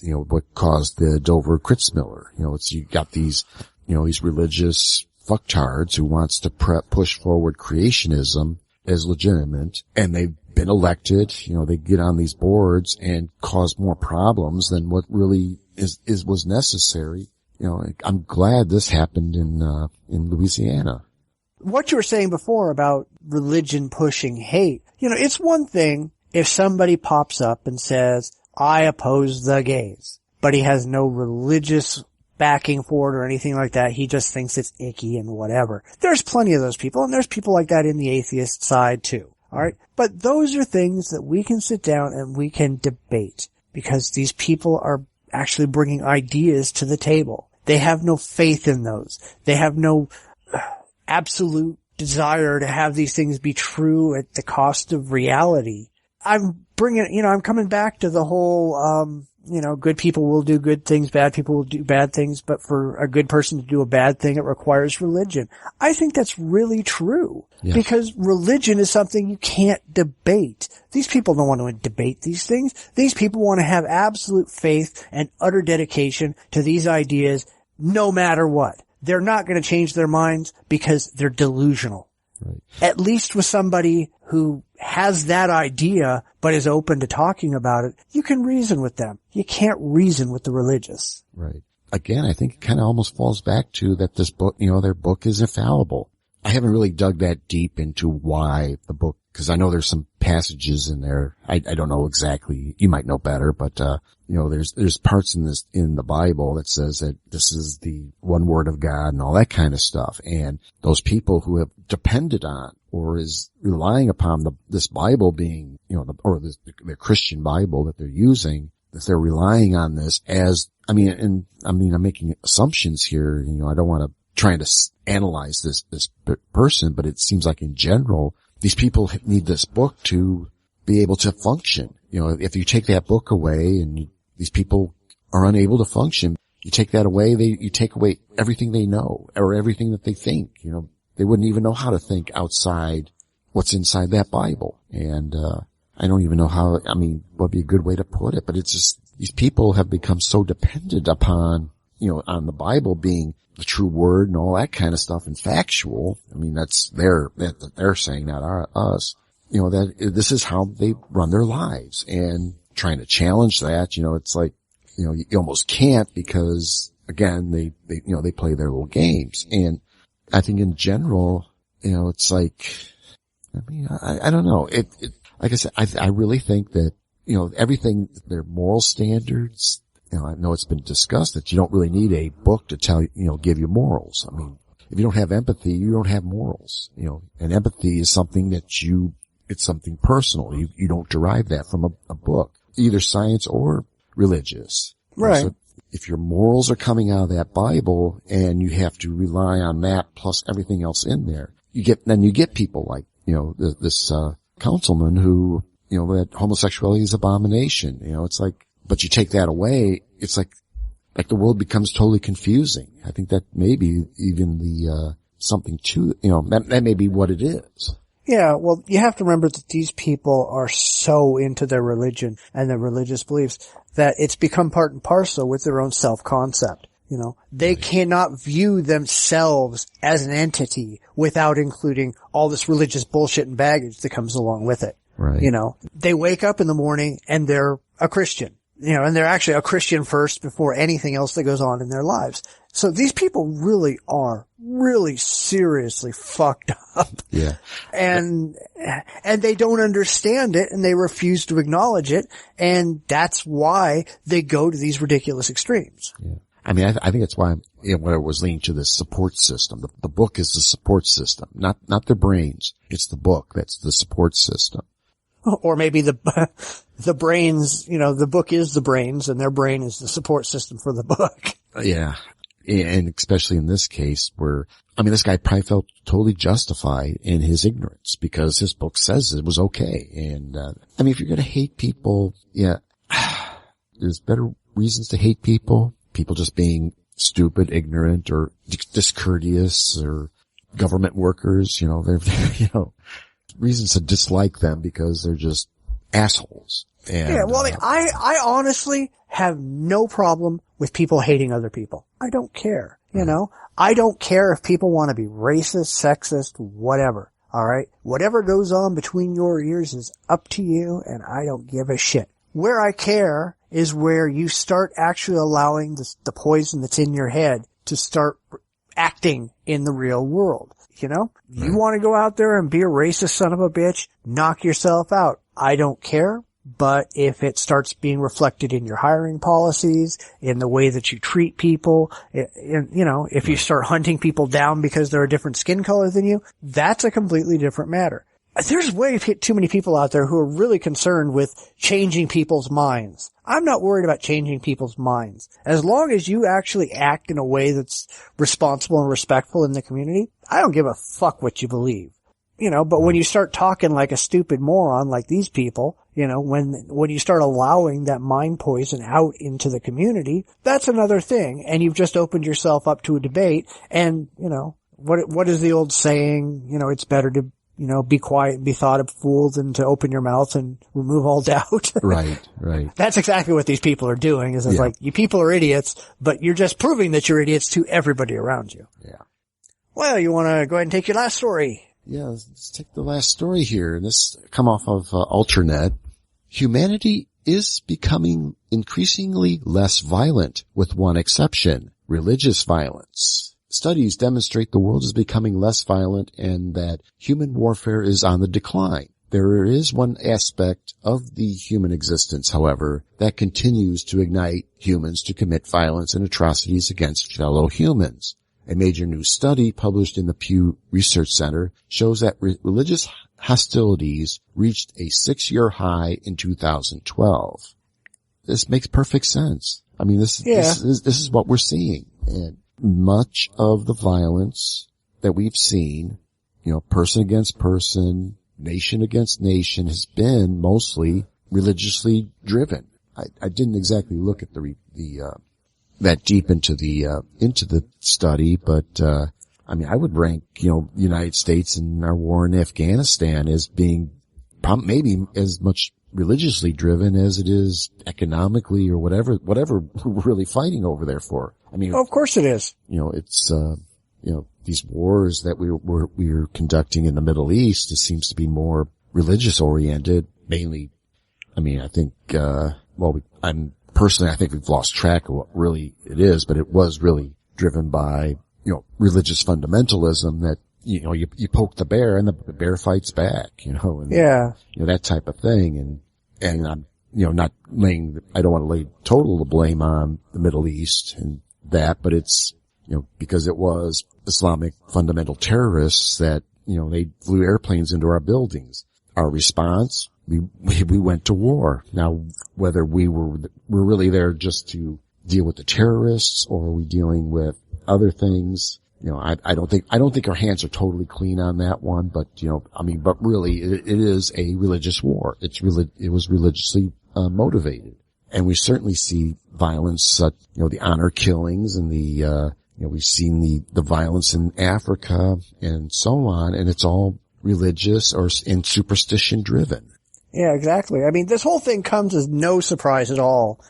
what caused the Dover Kritzmiller. You got these religious fucktards who wants to push forward creationism as legitimate, and they've been elected. They get on these boards and cause more problems than what really was necessary. I'm glad this happened in Louisiana. What you were saying before about religion pushing hate, it's one thing if somebody pops up and says, I oppose the gays, but he has no religious backing for it or anything like that. He just thinks it's icky and whatever. There's plenty of those people, and there's people like that in the atheist side too. All right. But those are things that we can sit down and we can debate, because these people are actually bringing ideas to the table. They have no faith in those. They have no absolute desire to have these things be true at the cost of reality. I'm coming back to the whole, good people will do good things, bad people will do bad things, but for a good person to do a bad thing, it requires religion. I think that's really true. Yes. Because religion is something you can't debate. These people don't want to debate these things. These people want to have absolute faith and utter dedication to these ideas no matter what. They're not going to change their minds because they're delusional. Right. At least with somebody who has that idea but is open to talking about it, you can reason with them. You can't reason with the religious. Right. Again, I think it kind of almost falls back to that this book, their book is infallible. I haven't really dug that deep into why the book, because I know there's some passages in there. I don't know exactly. You might know better, but there's parts in the Bible that says that this is the one word of God and all that kind of stuff. And those people who have depended on or is relying upon this Bible being, the Christian Bible that they're using, that they're relying on this I'm making assumptions here. I don't want to try to analyze this person, but it seems like in general, these people need this book to be able to function. If you take that book away and these people are unable to function, you take that away, you take away everything they know or everything that they think. They wouldn't even know how to think outside what's inside that Bible. And, I don't even know what'd be a good way to put it, but it's just, these people have become so dependent upon, on the Bible being the true word and all that kind of stuff and factual. That's they're saying, not us, that this is how they run their lives, and trying to challenge that, it's like, you almost can't, because again, they play their little games. And I think in general, it's like, I don't know. Like I said, I really think that, everything, their moral standards, I know it's been discussed that you don't really need a book to tell you, give you morals. If you don't have empathy, you don't have morals, and empathy is something that it's something personal. You don't derive that from a book, either science or religious. Right. So if your morals are coming out of that Bible and you have to rely on that plus everything else in there, you get people like, this councilman who, that homosexuality is abomination. It's like, but you take that away, it's like the world becomes totally confusing. I think that maybe even something to, that may be what it is. Yeah, well, you have to remember that these people are so into their religion and their religious beliefs that it's become part and parcel with their own self-concept. They cannot view themselves as an entity without including all this religious bullshit and baggage that comes along with it. Right. They wake up in the morning and they're a Christian. and they're actually a Christian first before anything else that goes on in their lives. So these people really are really seriously fucked up. Yeah. And they don't understand it and they refuse to acknowledge it. And that's why they go to these ridiculous extremes. Yeah. I mean, I think that's why what I was leaning to this support system. The book is the support system, not their brains. It's the book that's the support system. Or maybe the brains, the book is the brains and their brain is the support system for the book. Yeah. And especially in this case where, this guy probably felt totally justified in his ignorance because his book says it was okay. And, if you're going to hate people, yeah, there's better reasons to hate people. People just being stupid, ignorant, or discourteous, or government workers, they're, reasons to dislike them because they're just assholes. And, yeah, well, I honestly have no problem with people hating other people. I don't care, I don't care if people want to be racist, sexist, whatever. All right. Whatever goes on between your ears is up to you, and I don't give a shit. Where I care is where you start actually allowing the poison that's in your head to start acting in the real world. You want to go out there and be a racist son of a bitch, knock yourself out. I don't care. But if it starts being reflected in your hiring policies, in the way that you treat people, if you start hunting people down because they're a different skin color than you, that's a completely different matter. There's way too many people out there who are really concerned with changing people's minds. I'm not worried about changing people's minds. As long as you actually act in a way that's responsible and respectful in the community, I don't give a fuck what you believe. But when you start talking like a stupid moron like these people, when you start allowing that mind poison out into the community, that's another thing. And you've just opened yourself up to a debate. And, what is the old saying? It's better to, be quiet and be thought a fool than to open your mouth and remove all doubt. Right. That's exactly what these people are doing is like, you people are idiots, but you're just proving that you're idiots to everybody around you. Yeah. Well, you want to go ahead and take your last story? Yeah, let's take the last story here. And this come off of Alternet. Humanity is becoming increasingly less violent, with one exception: religious violence. Studies demonstrate the world is becoming less violent and that human warfare is on the decline. There is one aspect of the human existence, however, that continues to ignite humans to commit violence and atrocities against fellow humans. A major new study published in the Pew Research Center shows that religious hostilities reached a 6-year high in 2012. This makes perfect sense. This is what we're seeing. And much of the violence that we've seen, person against person, nation against nation, has been mostly religiously driven. I didn't exactly look at that deep into the study, but I would rank, the United States and our war in Afghanistan as being maybe as much religiously driven as it is economically or whatever we're really fighting over there for. Of course it is. It's, these wars that we're conducting in the Middle East, it seems to be more religious oriented, mainly. I think, personally, I think we've lost track of what really it is, but it was really driven by, religious fundamentalism that, you poke the bear and the bear fights back, and, that type of thing. And I'm, not laying, I don't want to lay total blame on the Middle East and that, but it's, because it was Islamic fundamental terrorists that, they flew airplanes into our buildings. Our response, we went to war. Now, whether we're really there just to deal with the terrorists or are we dealing with other things? I don't think our hands are totally clean on that one, but, but really it is a religious war. It was religiously motivated. And we certainly see violence, such, the honor killings and we've seen the violence in Africa and so on, and it's all religious and superstition driven. Yeah, exactly. This whole thing comes as no surprise at all.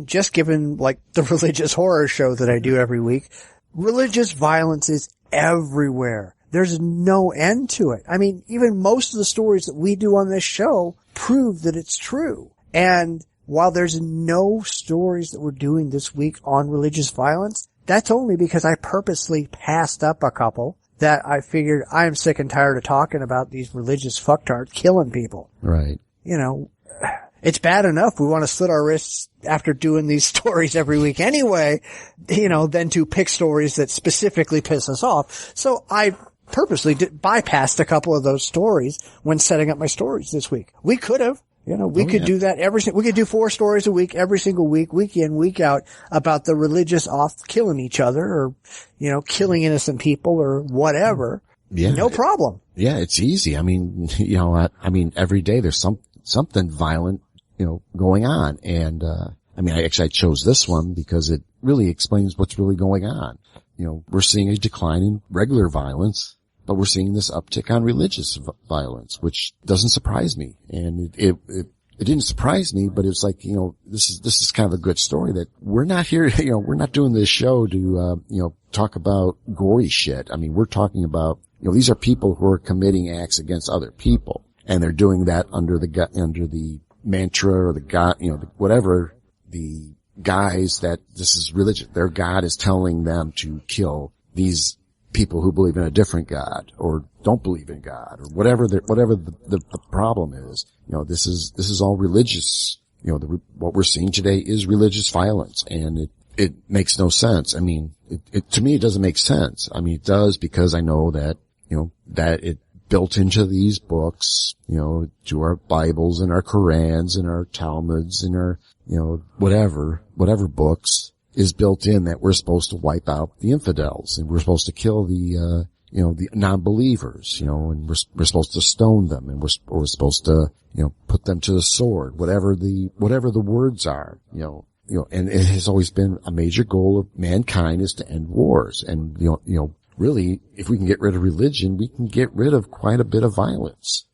Just given the religious horror show that I do every week, religious violence is everywhere. There's no end to it. Even most of the stories that we do on this show prove that it's true. And while there's no stories that we're doing this week on religious violence, that's only because I purposely passed up a couple that I figured I'm sick and tired of talking about these religious fucktards killing people. Right. You know, it's bad enough we want to slit our wrists after doing these stories every week anyway, you know, than to pick stories that specifically piss us off. So I purposely bypassed a couple of those stories when setting up my stories this week. We could have. You know, we could do that we could do 4 stories a week, every single week, week in, week out, about the religious off killing each other or, you know, killing innocent people or whatever. Yeah. No problem. Yeah, it's easy. I mean, you know, I mean, every day there's something violent, you know, going on. And, I mean, I chose this one because it really explains what's really going on. You know, we're seeing a decline in regular violence, but we're seeing this uptick on religious violence, which doesn't surprise me. And it didn't surprise me, but it's like, you know, this is kind of a good story that we're not here, you know, we're not doing this show to, you know, talk about gory shit. I mean, we're talking about, you know, these are people who are committing acts against other people, and they're doing that under the mantra or the God, you know, whatever the guise that this is religion. Their God is telling them to kill these people who believe in a different God or don't believe in God or whatever the problem is. You know, this is all religious. You know, what we're seeing today is religious violence, and it makes no sense. I mean, to me, it doesn't make sense. I mean, it does because I know that, you know, that it built into these books, you know, to our Bibles and our Qurans and our Talmuds and our, you know, whatever books is built in that we're supposed to wipe out the infidels and we're supposed to kill the, you know, the non-believers, you know, and we're supposed to stone them and we're supposed to, you know, put them to the sword, whatever the words are, you know, and it has always been a major goal of mankind is to end wars. And, you know, really, if we can get rid of religion, we can get rid of quite a bit of violence.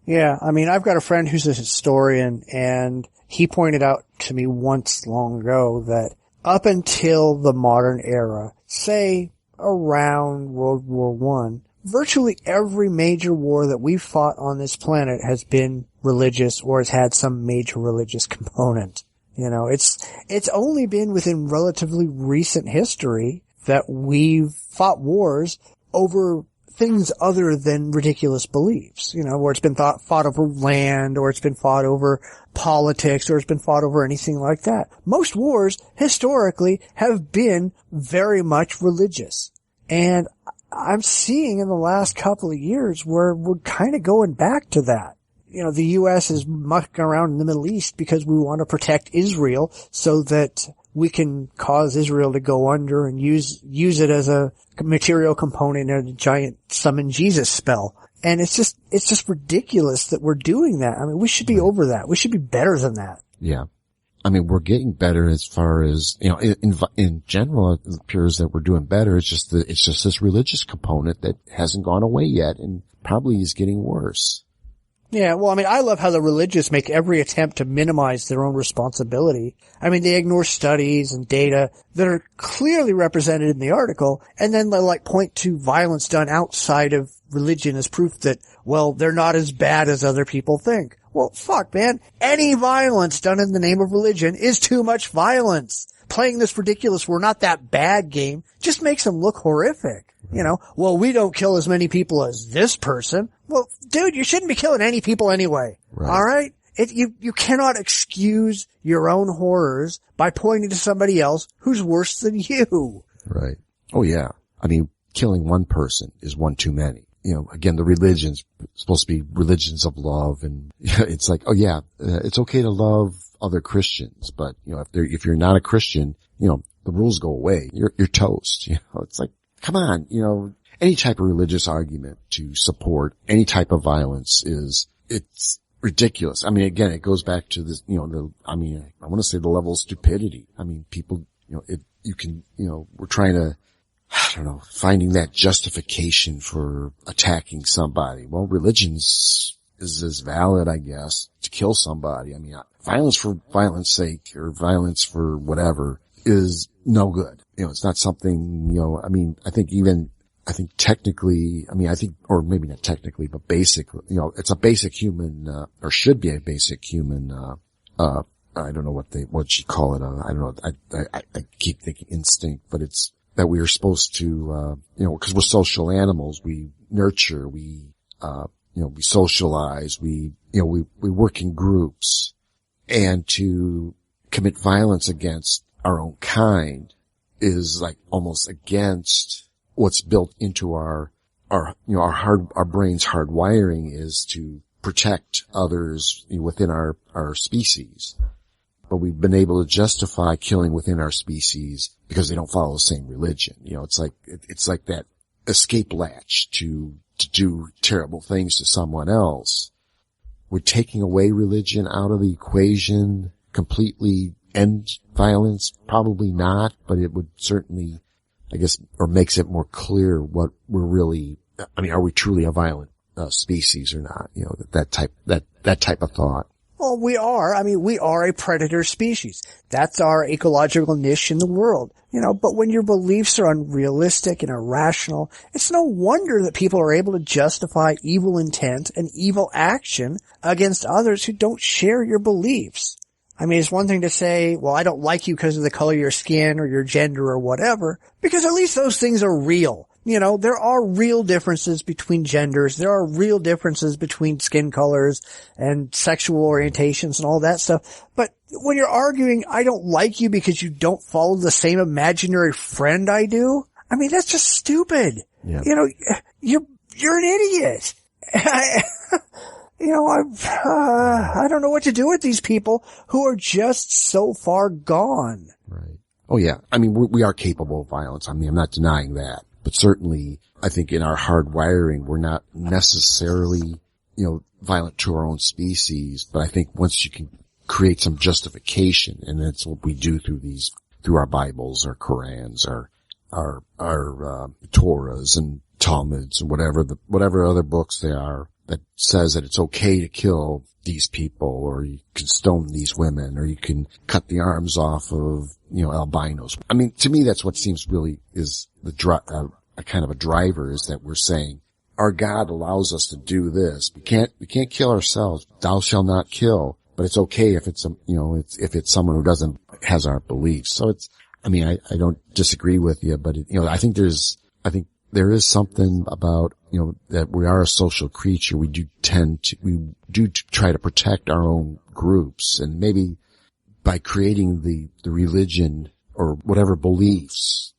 Yeah. I mean, I've got a friend who's a historian, and he pointed out to me once long ago that up until the modern era, say around World War I, virtually every major war that we've fought on this planet has been religious or has had some major religious component. You know, it's only been within relatively recent history that we've fought wars over things other than ridiculous beliefs, you know, where it's been fought over land, or it's been fought over politics, or it's been fought over anything like that. Most wars historically have been very much religious. And I'm seeing in the last couple of years where we're kind of going back to that. You know, the U.S. is mucking around in the Middle East because we want to protect Israel so that we can cause Israel to go under and use it as a material component in a giant summon Jesus spell. And it's just ridiculous that we're doing that. I mean, we should be over that. We should be better than that. Yeah. I mean, we're getting better as far as, you know, in general, it appears that we're doing better. It's just this religious component that hasn't gone away yet and probably is getting worse. Yeah, well, I mean, I love how the religious make every attempt to minimize their own responsibility. I mean, they ignore studies and data that are clearly represented in the article, and then they like point to violence done outside of religion as proof that, well, they're not as bad as other people think. Well, fuck, man. Any violence done in the name of religion is too much violence. Playing this ridiculous "we're not that bad" game just makes them look horrific. You know, well, we don't kill as many people as this person. Well, dude, you shouldn't be killing any people anyway. Right. All right? You cannot excuse your own horrors by pointing to somebody else who's worse than you. Right. Oh, yeah. I mean, killing one person is one too many. You know, again, the religion's supposed to be religions of love, and it's like, oh yeah, it's okay to love other Christians, but, you know, if you're not a Christian, you know, the rules go away. You're toast. You know, it's like, come on, you know, any type of religious argument to support any type of violence it's ridiculous. I mean, again, it goes back to this, you know, I want to say the level of stupidity. I mean, people, you know, we're trying to, I don't know, finding that justification for attacking somebody. Well, religion is as valid, I guess, to kill somebody. I mean, violence for violence sake or violence for whatever is no good. You know, it's not something, you know, I mean, I think technically, or maybe not technically, but basically, you know, it's a basic human, or should be a basic human, I don't know what you call it. I don't know. I keep thinking instinct, but it's that we are supposed to, cause we're social animals. We nurture, we socialize, we work in groups, and to commit violence against our own kind is like almost against what's built into our brain's hardwiring is to protect others within our species. But we've been able to justify killing within our species because they don't follow the same religion. It's like that escape latch to do terrible things to someone else. We're taking away religion out of the equation, completely end violence? Probably not, but it would certainly, I guess, or makes it more clear what we're really, are we truly a violent species or not? That type of thought. Well, we are. We are a predator species. That's our ecological niche in the world. But when your beliefs are unrealistic and irrational, it's no wonder that people are able to justify evil intent and evil action against others who don't share your beliefs. It's one thing to say, well, I don't like you because of the color of your skin or your gender or whatever, because at least those things are real. There are real differences between genders. There are real differences between skin colors and sexual orientations and all that stuff. But when you're arguing, I don't like you because you don't follow the same imaginary friend I do, that's just stupid. Yeah. You're an idiot. I don't know what to do with these people who are just so far gone. Right. Oh yeah. We are capable of violence. I'm not denying that. But certainly, I think in our hard wiring, we're not necessarily, violent to our own species. But I think once you can create some justification, and that's what we do through our Bibles, our Qurans, our Torahs and Talmuds and whatever other books they are that says that it's okay to kill these people, or you can stone these women, or you can cut the arms off of, albinos. To me, that's what seems really is the a kind of a driver, is that we're saying our God allows us to do this. We can't kill ourselves. Thou shalt not kill, but it's okay if it's if it's someone who has our beliefs. So I don't disagree with you, but I think there is something about, that we are a social creature. We do try to protect our own groups, and maybe by creating the religion or whatever beliefs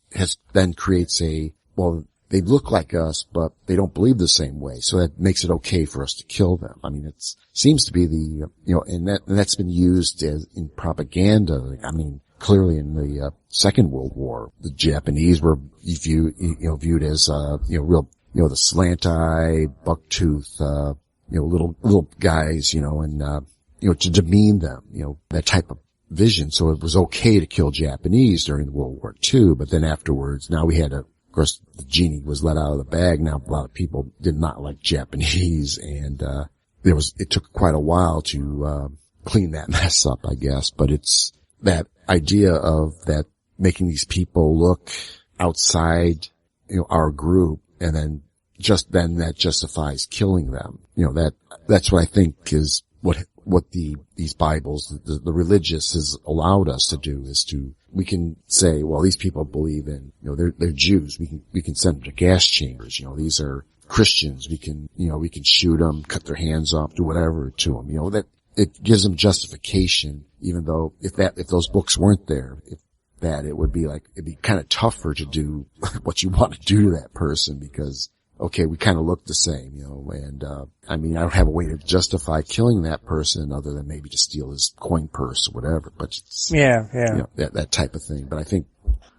creates they look like us, but they don't believe the same way. So that makes it okay for us to kill them. It seems to be and that's been used in propaganda. Clearly in the Second World War, the Japanese were viewed as, the slant eye, buck tooth, little guys, and, to demean them, that type of vision. So it was okay to kill Japanese during World War II, but then afterwards, now we had of course, the genie was let out of the bag. Now a lot of people did not like Japanese, and, it took quite a while to, clean that mess up, I guess, but it's that idea of that making these people look outside, our group, and then that justifies killing them. That's what I think is what these Bibles, the religious has allowed us to do, is we can say, well, these people believe in, they're Jews. We can send them to gas chambers. These are Christians. we can shoot them, cut their hands off, do whatever to them. That it gives them justification, even though if those books weren't there, it would be it'd be kind of tougher to do what you want to do to that person, because, okay, we kind of look the same, and, I don't have a way to justify killing that person other than maybe to steal his coin purse or whatever, but it's, that type of thing. But I think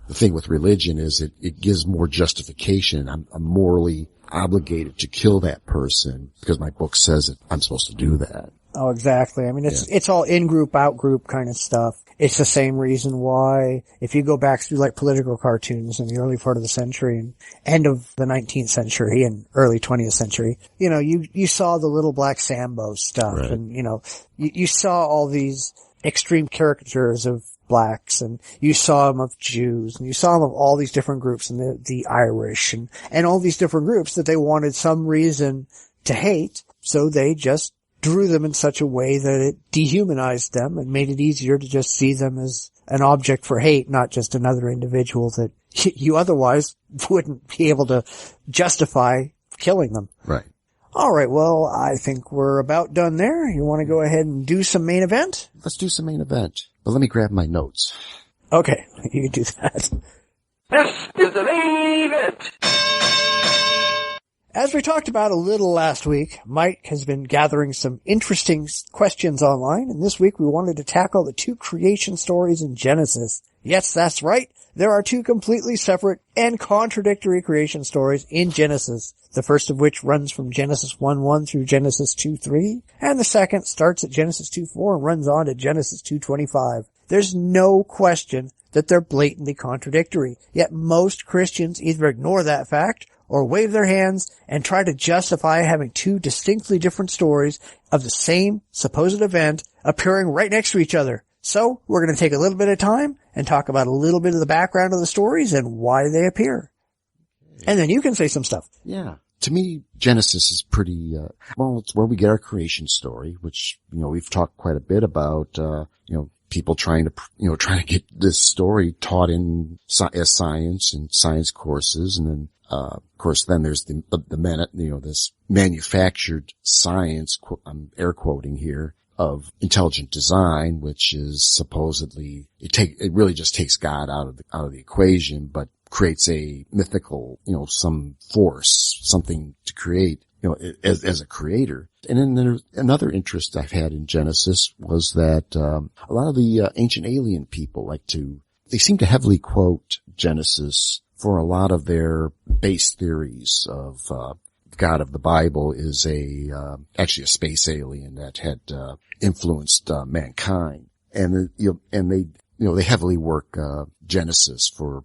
the thing with religion is it gives more justification. I'm morally obligated to kill that person because my book says that I'm supposed to do that. Oh, exactly. It's all in-group, out-group kind of stuff. It's the same reason why, if you go back through political cartoons in the early part of the century and end of the 19th century and early 20th century, you saw the little black Sambo stuff, right. And, you saw all these extreme caricatures of blacks, and you saw them of Jews, and you saw them of all these different groups, and the Irish, and all these different groups that they wanted some reason to hate, so they just drew them in such a way that it dehumanized them and made it easier to just see them as an object for hate, not just another individual that you otherwise wouldn't be able to justify killing them. Right. All right, well, I think we're about done there. You want to go ahead and do some main event? Let's do some main event. But let me grab my notes. Okay, you can do that. This is the main event. As we talked about a little last week, Mike has been gathering some interesting questions online, and this week we wanted to tackle the 2 creation stories in Genesis. Yes, that's right. There are 2 completely separate and contradictory creation stories in Genesis, the first of which runs from Genesis 1:1 through Genesis 2:3, and the second starts at Genesis 2:4 and runs on to Genesis 2:25. There's no question that they're blatantly contradictory, yet most Christians either ignore that fact or wave their hands and try to justify having 2 distinctly different stories of the same supposed event appearing right next to each other. So, we're going to take a little bit of time and talk about a little bit of the background of the stories and why they appear. And then you can say some stuff. Yeah. To me, Genesis is pretty, it's where we get our creation story, which, we've talked quite a bit about, people trying to get this story taught as science and science courses. And then, of course, then there's this manufactured science, I'm air quoting here, of intelligent design, which is supposedly, it really just takes God out of the equation, but creates a mythical, some force, something to create, as a creator. And then there's another interest I've had in Genesis was that, a lot of the ancient alien people they seem to heavily quote Genesis for a lot of their base theories of, God of the Bible is actually a space alien that had, influenced, mankind. And, they heavily work, Genesis for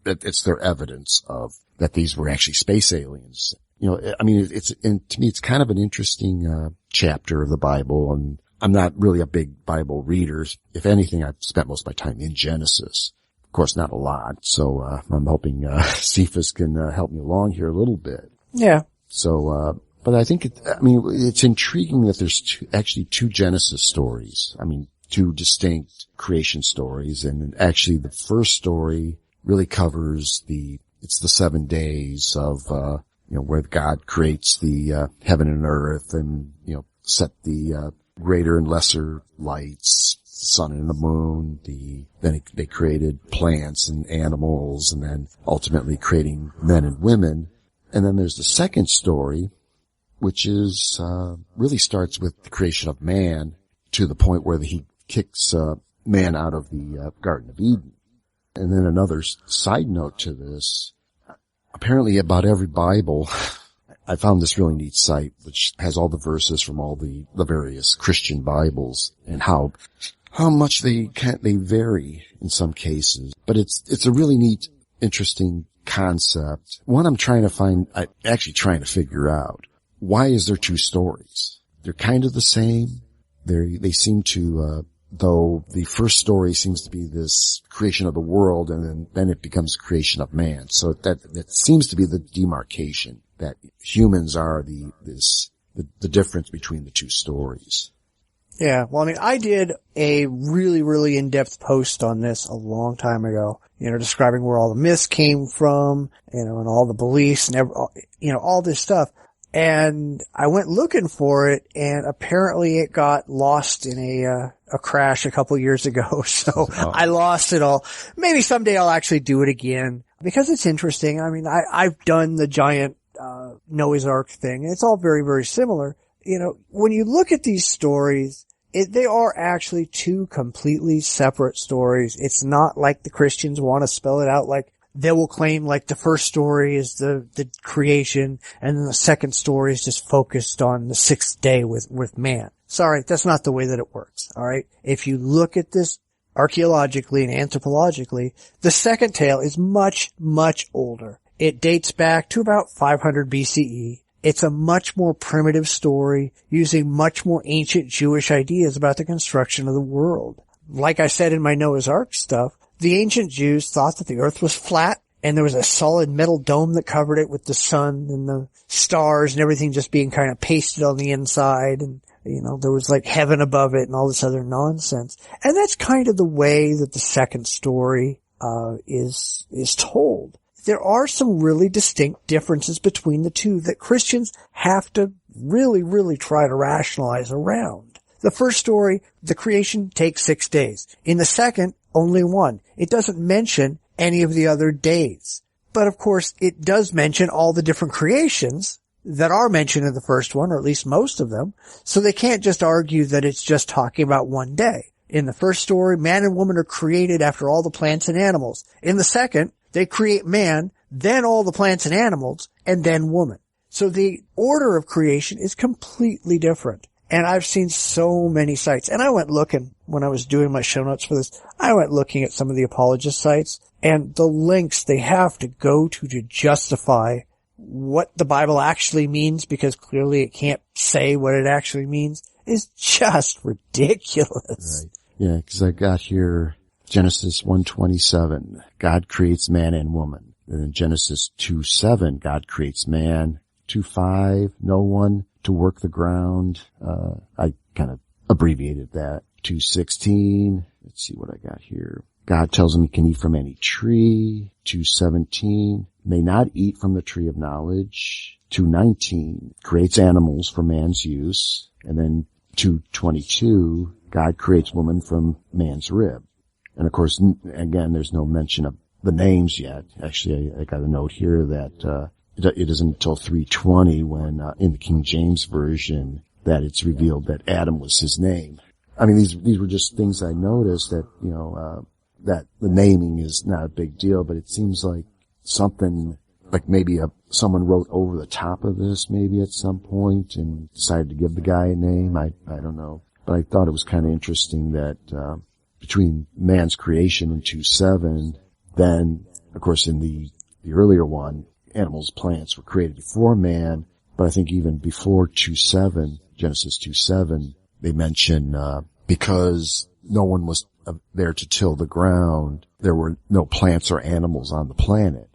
it's their evidence of that these were actually space aliens. To me, it's kind of an interesting, chapter of the Bible, and I'm not really a big Bible reader. If anything, I've spent most of my time in Genesis. Of course, not a lot. So, I'm hoping, Cephas can, help me along here a little bit. Yeah. So, but I think it's intriguing that there's actually 2 Genesis stories. 2 distinct creation stories. And actually the first story really covers it's the 7 days of, where God creates the, heaven and earth and, set the, greater and lesser lights, sun and the moon, then they created plants and animals and then ultimately creating men and women. And then there's the second story, which is, really starts with the creation of man to the point where he kicks, man out of the, Garden of Eden. And then another side note to this, apparently about every Bible, I found this really neat site, which has all the verses from all the various Christian Bibles and how much they vary in some cases. But it's a really neat, interesting concept. One I'm trying to figure out. Why is there 2 stories? They're kind of the same. They seem to, though the first story seems to be this creation of the world and then it becomes creation of man. So that seems to be the demarcation that humans are the difference between the 2 stories. Yeah, well, I did a really, really in-depth post on this a long time ago, describing where all the myths came from, and all the beliefs and all this stuff. And I went looking for it, and apparently it got lost in a crash a couple years ago, so I lost it all. Maybe someday I'll actually do it again, because it's interesting. I've done the giant, Noah's Ark thing, and it's all very, very similar. When you look at these stories, they are actually 2 completely separate stories. It's not like the Christians want to spell it out like they will claim like the first story is the creation and then the second story is just focused on the 6th day with man. Sorry, that's not the way that it works. All right. If you look at this archaeologically and anthropologically, the second tale is much, much older. It dates back to about 500 BCE. It's a much more primitive story using much more ancient Jewish ideas about the construction of the world. Like I said in my Noah's Ark stuff, the ancient Jews thought that the earth was flat and there was a solid metal dome that covered it with the sun and the stars and everything just being kind of pasted on the inside. And, there was like heaven above it and all this other nonsense. And that's kind of the way that the second story, is told. There are some really distinct differences between the two that Christians have to really, really try to rationalize around. The first story, the creation, takes 6 days. In the second, only 1. It doesn't mention any of the other days. But of course, it does mention all the different creations that are mentioned in the first one, or at least most of them. So they can't just argue that it's just talking about 1 day. In the first story, man and woman are created after all the plants and animals. In the second, they create man, then all the plants and animals, and then woman. So the order of creation is completely different. And I've seen so many sites. And I went looking, when I was doing my show notes for this, I went looking at some of the apologist sites, and the links they have to go to justify what the Bible actually means, because clearly it can't say what it actually means, is just ridiculous. Right. Yeah, because I got here Genesis 1:27, God creates man and woman. And then Genesis 2:7, God creates man. 2:5, no one to work the ground. I kind of abbreviated that. 2:16, let's see what I got here. God tells him he can eat from any tree. 2:17, may not eat from the tree of knowledge. 2:19, creates animals for man's use. And then 2:22, God creates woman from man's rib. And of course, again, there's no mention of the names yet. Actually, I got a note here that it isn't until 3:20 when in the King James Version that it's revealed that Adam was his name. I mean, these were just things I noticed that, that the naming is not a big deal, but it seems like something, like maybe someone wrote over the top of this maybe at some point and decided to give the guy a name. I don't know. But I thought it was kind of interesting that, between man's creation in 2:7, then, of course, in the earlier one, animals, plants were created before man, but I think even before 2:7, Genesis 2:7, they mention, because no one was there to till the ground, there were no plants or animals on the planet,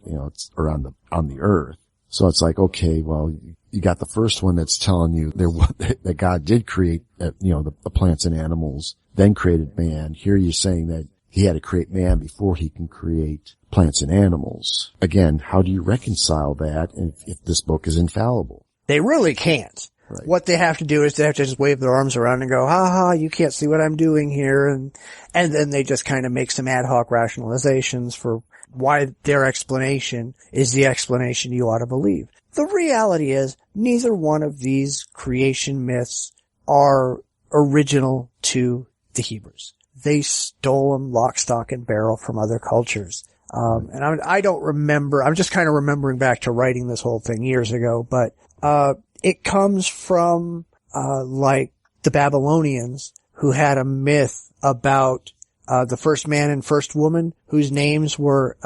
or on the earth. So it's like, okay, well, you got the first one that's telling you that God did create, the plants and animals, then created man. Here you're saying that he had to create man before he can create plants and animals. Again, how do you reconcile that if this book is infallible? They really can't. Right. What they have to do is they have to just wave their arms around and go, ha ha, you can't see what I'm doing here. And then they just kind of make some ad hoc rationalizations for why their explanation is the explanation you ought to believe. The reality is neither one of these creation myths are original to the Hebrews. They stole them lock, stock, and barrel from other cultures. And I don't remember, I'm just kind of remembering back to writing this whole thing years ago, but, it comes from, like the Babylonians who had a myth about, the first man and first woman whose names were,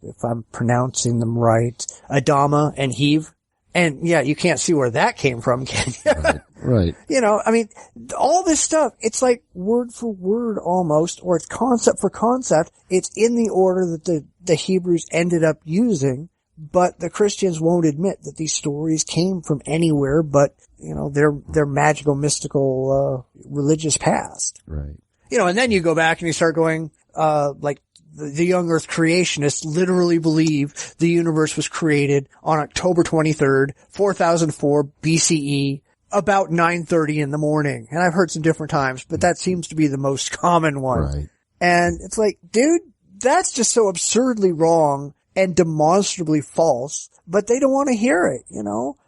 if I'm pronouncing them right, Adama and Heve. And yeah, you can't see where that came from, can you? Right. I mean, all this stuff, it's like word for word almost, or it's concept for concept. It's in the order that the Hebrews ended up using, but the Christians won't admit that these stories came from anywhere but, their magical, mystical, religious past. Right. And then you go back and you start going, like, the young earth creationists literally believe the universe was created on October 23rd, 4004 BCE, about 9:30 in the morning. And I've heard some different times, but that seems to be the most common one. Right. And it's like, dude, that's just so absurdly wrong and demonstrably false, but they don't want to hear it,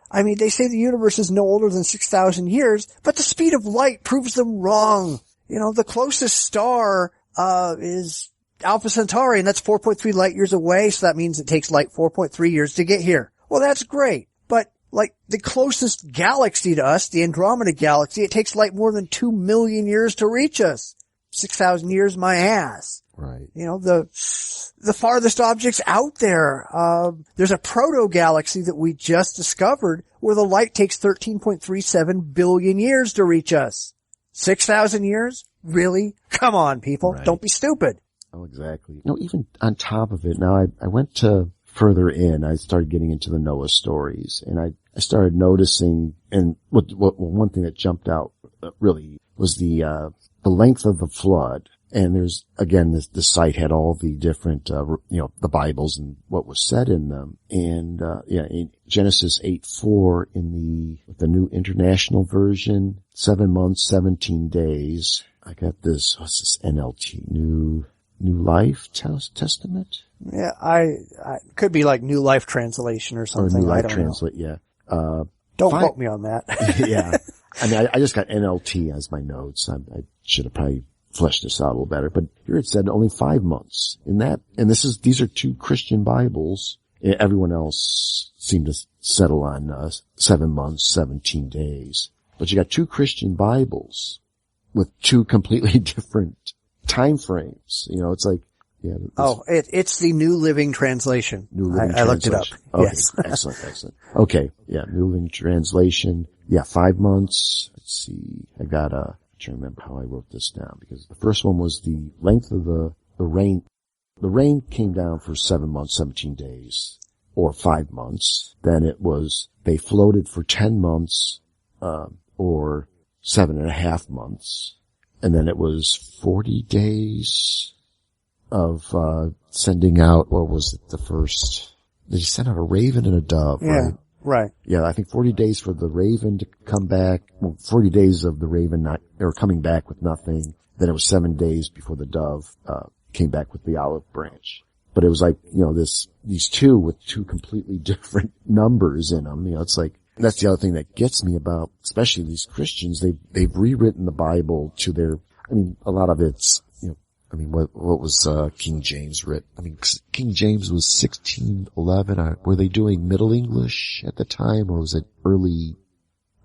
I mean, they say the universe is no older than 6,000 years, but the speed of light proves them wrong. The closest star, is Alpha Centauri, and that's 4.3 light years away, so that means it takes light 4.3 years to get here. Well, that's great, but like the closest galaxy to us, the Andromeda Galaxy, it takes light more than 2 million years to reach us. 6,000 years, my ass. Right. The farthest objects out there, there's a proto-galaxy that we just discovered where the light takes 13.37 billion years to reach us. 6,000 years? Really? Come on, people. Right. Don't be stupid. Oh, exactly. Even on top of it, now I went to further in, I started getting into the Noah stories, and I started noticing, and one thing that jumped out really was the length of the flood. And there's, again, the site had all the different, the Bibles and what was said in them. And, in Genesis 8:4 in the New International Version, 7 months, 17 days. I got this, what's this, NLT, New Life Testament? Yeah, I could be like New Life Translation or something. Or New Life I don't Translate, know. yeah. Don't quote me on that. Yeah. I mean, I just got NLT as my notes. I should have probably fleshed this out a little better, but here it said only 5 months in that. And these are 2 Christian Bibles. Everyone else seemed to settle on 7 months, 17 days. But you got 2 Christian Bibles with 2 completely different time frames. It's like, yeah. It's the New Living Translation. I looked it up. Okay. Yes. Excellent. Okay. Yeah. New Living Translation. Yeah. 5 months. Let's see. I'm trying to remember how I wrote this down, because the first one was the length of the rain. The rain came down for 7 months, 17 days, or 5 months. Then they floated for 10 months, or 7.5 months. And then it was 40 days of, sending out, what was it, the first, they sent out a raven and a dove, right? Right. Yeah, I think 40 days for the raven to come back. Well, 40 days of the raven coming back with nothing. Then it was 7 days before the dove, came back with the olive branch. But it was like, these 2 with 2 completely different numbers in them. It's like, that's the other thing that gets me about, especially these Christians. They've rewritten the Bible to a lot of it's, what was, King James writ? King James was 1611. Were they doing Middle English at the time, or was it early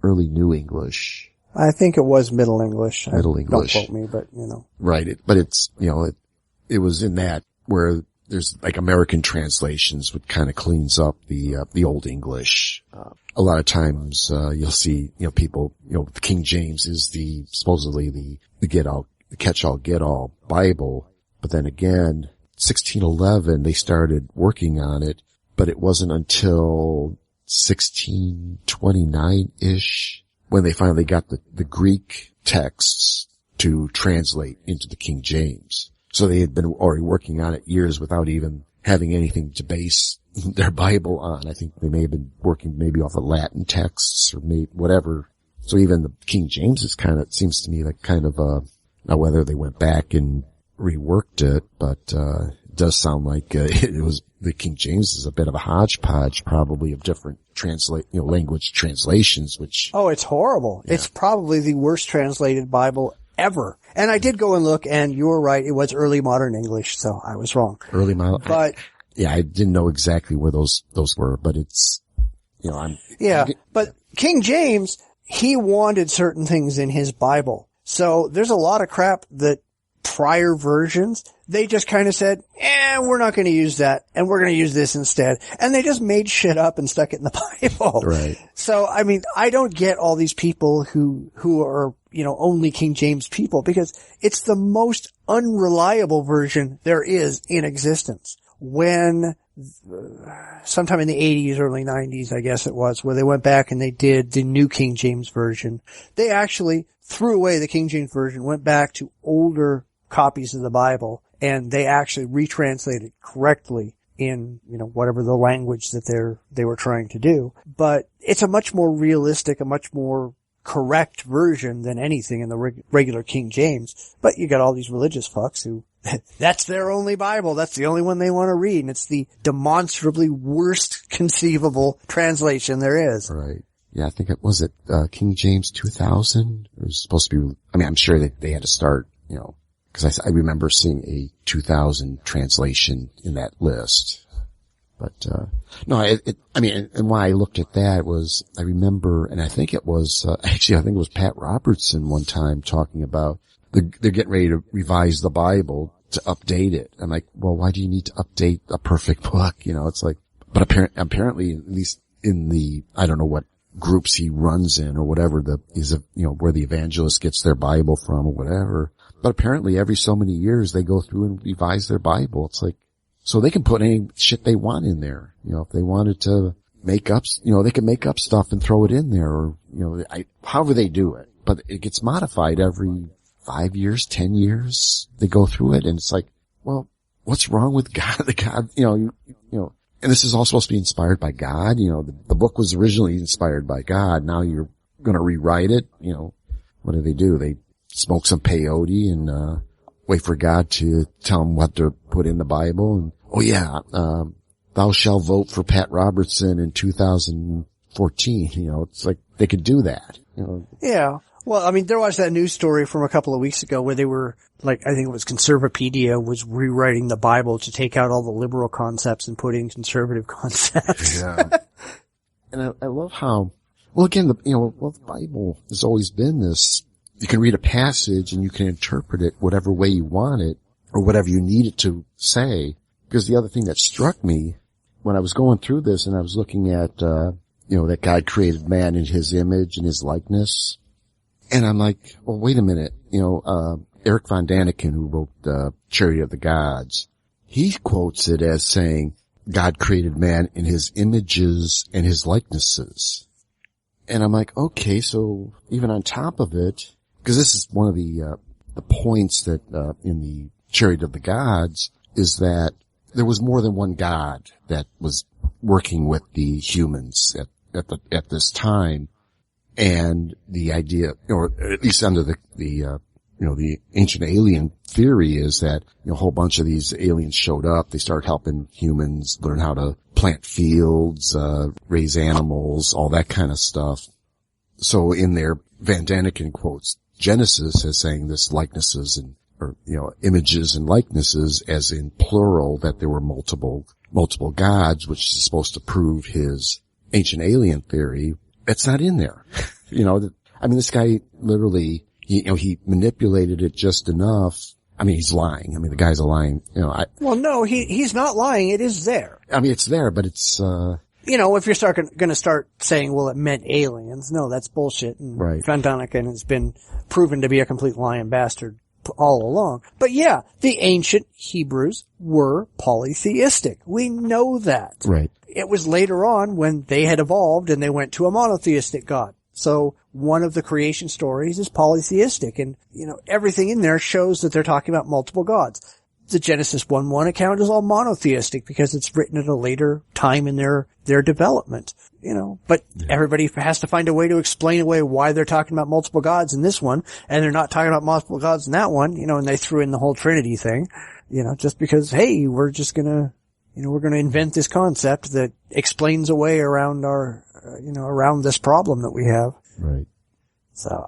New English? I think it was Middle English. Middle English. Don't quote me, but Right. But it's, it was in that where there's like American translations, which kind of cleans up the Old English. A lot of times, you'll see, people, the King James is supposedly the catch-all, get-all Bible. But then again, 1611, they started working on it, but it wasn't until 1629-ish when they finally got the Greek texts to translate into the King James. So they had been already working on it years without even having anything to base their Bible on. I think they may have been working maybe off of Latin texts or maybe whatever. So even the King James seems to me like kind of now whether they went back and reworked it, but it does sound like it was the King James is a bit of a hodgepodge probably of different language translations, which it's horrible. Yeah. It's probably the worst translated Bible ever. And I did go and look, and you were right, it was early modern English, so I was wrong. Early modern, but I didn't know exactly where those were, but it's but King James, he wanted certain things in his Bible. So there's a lot of crap that prior versions, they just kind of said, we're not going to use that, and we're going to use this instead. And they just made shit up and stuck it in the Bible. Right. So, I don't get all these people who are, only King James people, because it's the most unreliable version there is in existence. When sometime in the 80s, early 90s, I guess it was, where they went back and they did the new King James version, they actually threw away the King James version, went back to older copies of the Bible, and they actually retranslated correctly in, whatever the language that they were trying to do. But it's a much more realistic, a much more correct version than anything in the regular King James. But you got all these religious fucks who, that's their only Bible. That's the only one they want to read. And it's the demonstrably worst conceivable translation there is. Right. Yeah, I think King James 2000? It was supposed to be, I'm sure that they had to start, because I remember seeing a 2000 translation in that list. But, no, and why I looked at that was, I remember, and I think it was, actually, I think it was Pat Robertson one time talking about, they're getting ready to revise the Bible to update it. I'm like, well, why do you need to update a perfect book? It's like, but apparently, at least in the, I don't know what groups he runs in or whatever where the evangelist gets their Bible from or whatever. But apparently every so many years they go through and revise their Bible. It's like, so they can put any shit they want in there. If they wanted to make up, they can make up stuff and throw it in there or, however they do it. but it gets modified every 5 years, 10 years. They go through it, and it's like, well, what's wrong with God? The God, you know, and this is all supposed to be inspired by God. You know, the book was originally inspired by God. Now you're going to rewrite it. You know, what do? They smoke some peyote and wait for God to tell them what to put in the Bible. And, oh yeah, thou shalt vote for Pat Robertson in 2014. You know, it's like they could do that. You know. Yeah. Well, I mean, there was that news story from a couple of weeks ago where they were, like, I think it was Conservapedia was rewriting the Bible to take out all the liberal concepts and put in conservative concepts. Yeah. And I love how, well, again, the Bible has always been this. You can read a passage and you can interpret it whatever way you want it or whatever you need it to say. Because the other thing that struck me when I was going through this and I was looking at, that God created man in his image and his likeness. And I'm like, well, wait a minute. Eric von Daniken, who wrote Chariot of the Gods, he quotes it as saying, God created man in his images and his likenesses. And I'm like, okay, so even on top of it, because this is one of the points that, in the Chariot of the Gods is that there was more than one God that was working with the humans at this time. And the idea, or at least under the ancient alien theory is that, a whole bunch of these aliens showed up. They started helping humans learn how to plant fields, raise animals, all that kind of stuff. So in there, Van Daniken quotes Genesis as saying this likenesses images and likenesses as in plural, that there were multiple gods, which is supposed to prove his ancient alien theory. That's not in there. This guy literally, he manipulated it just enough. I mean, he's lying. I mean, the guy's a lying, Well, no, he's not lying. It is there. I mean, it's there, but it's, if you're going to start saying, well, it meant aliens, no, that's bullshit. And right. Van Daniken has been proven to be a complete lying bastard all along. But yeah, the ancient Hebrews were polytheistic. We know that. Right. It was later on when they had evolved and they went to a monotheistic God. So one of the creation stories is polytheistic, and, everything in there shows that they're talking about multiple gods. The Genesis 1:1 account is all monotheistic because it's written at a later time in their development, but everybody has to find a way to explain away why they're talking about multiple gods in this one, and they're not talking about multiple gods in that one, and they threw in the whole Trinity thing, just because, hey, we're just gonna, we're gonna invent this concept that explains away around our, around this problem that we have. Right. So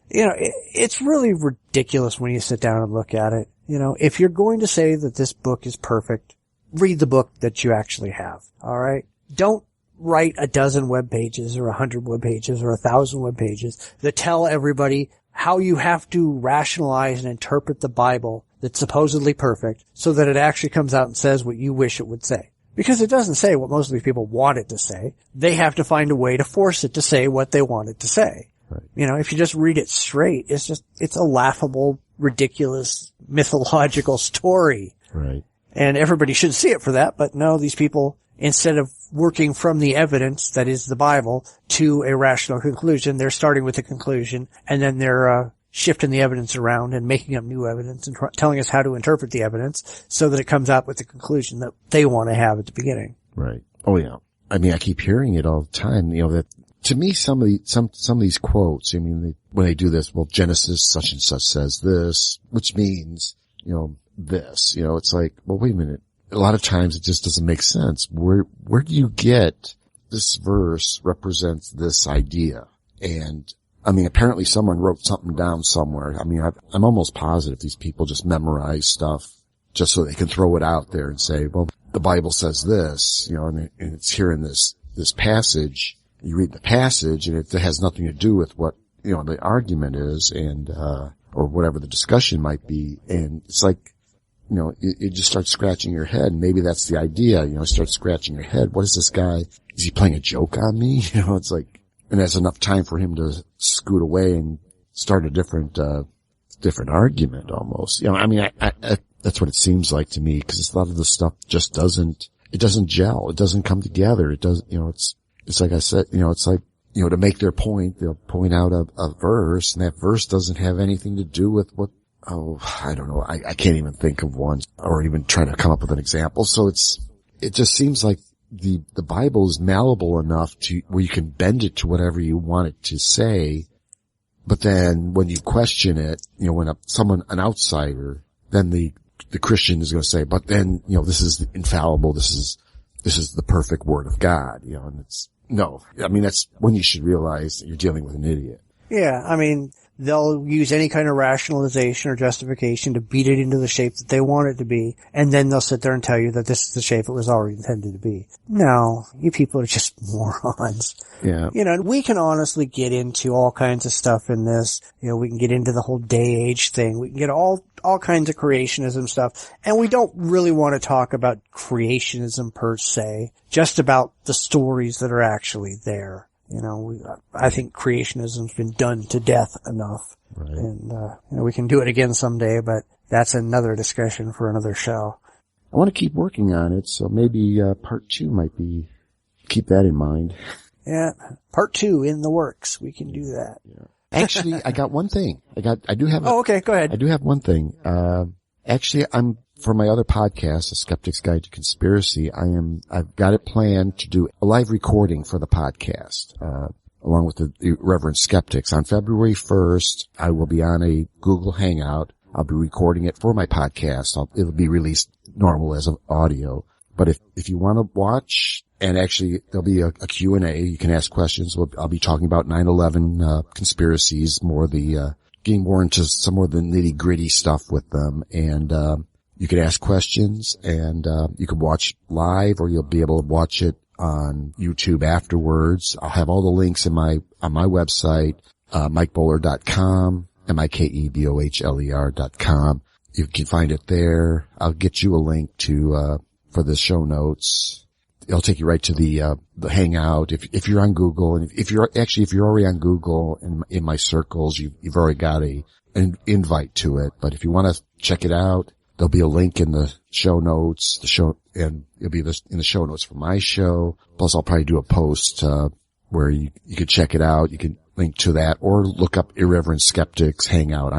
it's really ridiculous when you sit down and look at it. If you're going to say that this book is perfect, read the book that you actually have. All right. Don't write a dozen web pages or 100 web pages or 1,000 web pages that tell everybody how you have to rationalize and interpret the Bible that's supposedly perfect so that it actually comes out and says what you wish it would say. Because it doesn't say what most of these people want it to say. They have to find a way to force it to say what they want it to say. Right. If you just read it straight, it's a laughable, ridiculous, mythological story. Right. And everybody should see it for that, but no, these people, instead of working from the evidence that is the Bible to a rational conclusion, they're starting with a conclusion, and then they're shifting the evidence around and making up new evidence and telling us how to interpret the evidence so that it comes out with the conclusion that they want to have at the beginning. Right. Oh yeah. I mean, I keep hearing it all the time, that to me, some of these quotes, when they do this, well, Genesis such and such says this, which means, this, it's like, well, wait a minute. A lot of times it just doesn't make sense. Where do you get this verse represents this idea? And apparently someone wrote something down somewhere. I'm almost positive these people just memorize stuff just so they can throw it out there and say, well, the Bible says this, and it's here in this passage. You read the passage and it has nothing to do with what, the argument is and, or whatever the discussion might be. And it's like, it just starts scratching your head. Maybe that's the idea, start scratching your head. What is this guy? Is he playing a joke on me? It's like, and there's enough time for him to scoot away and start a different argument almost. That's what it seems like to me, because a lot of the stuff just doesn't gel. It doesn't come together. It does, it's like I said, it's like, to make their point, they'll point out a verse, and that verse doesn't have anything to do with what, I don't know. I can't even think of one or even try to come up with an example. So it just seems like the Bible is malleable enough to where you can bend it to whatever you want it to say. But then when you question it, when an outsider, then the Christian is going to say, but then, this is infallible. This is the perfect word of God, and that's when you should realize that you're dealing with an idiot. Yeah. I mean, they'll use any kind of rationalization or justification to beat it into the shape that they want it to be, and then they'll sit there and tell you that this is the shape it was already intended to be. No, you people are just morons. Yeah. We can honestly get into all kinds of stuff in this. We can get into the whole day age thing. We can get all kinds of creationism stuff, and we don't really want to talk about creationism per se, just about the stories that are actually there. I think creationism's been done to death enough. Right. And, we can do it again someday, but that's another discussion for another show. I want to keep working on it, so maybe, part 2 might be, keep that in mind. Yeah. Part 2 in the works. We can do that. Yeah. Actually, I got one thing. Oh, okay. Go ahead. I do have one thing. Actually, for my other podcast, A Skeptic's Guide to Conspiracy, I've got it planned to do a live recording for the podcast, along with the Reverend Skeptics. On February 1st, I will be on a Google Hangout. I'll be recording it for my podcast. It'll be released normal as an audio. But if you want to watch, and actually there'll be a Q&A, you can ask questions. I'll be talking about 9/11, conspiracies, getting more into some more of the nitty gritty stuff with them. And, you can ask questions, and you can watch live, or you'll be able to watch it on YouTube afterwards. I'll have all the links on my website, mikebohler.com, mikebohler.com. You can find it there. I'll get you a link for the show notes. It'll take you right to the Hangout. If you're on Google, and if you're already on Google in my circles, you've already got an invite to it. But if you want to check it out, there'll be a link in the show notes, and it'll be in the show notes for my show. Plus, I'll probably do a post, where you can check it out. You can link to that, or look up Irreverent Skeptics Hangout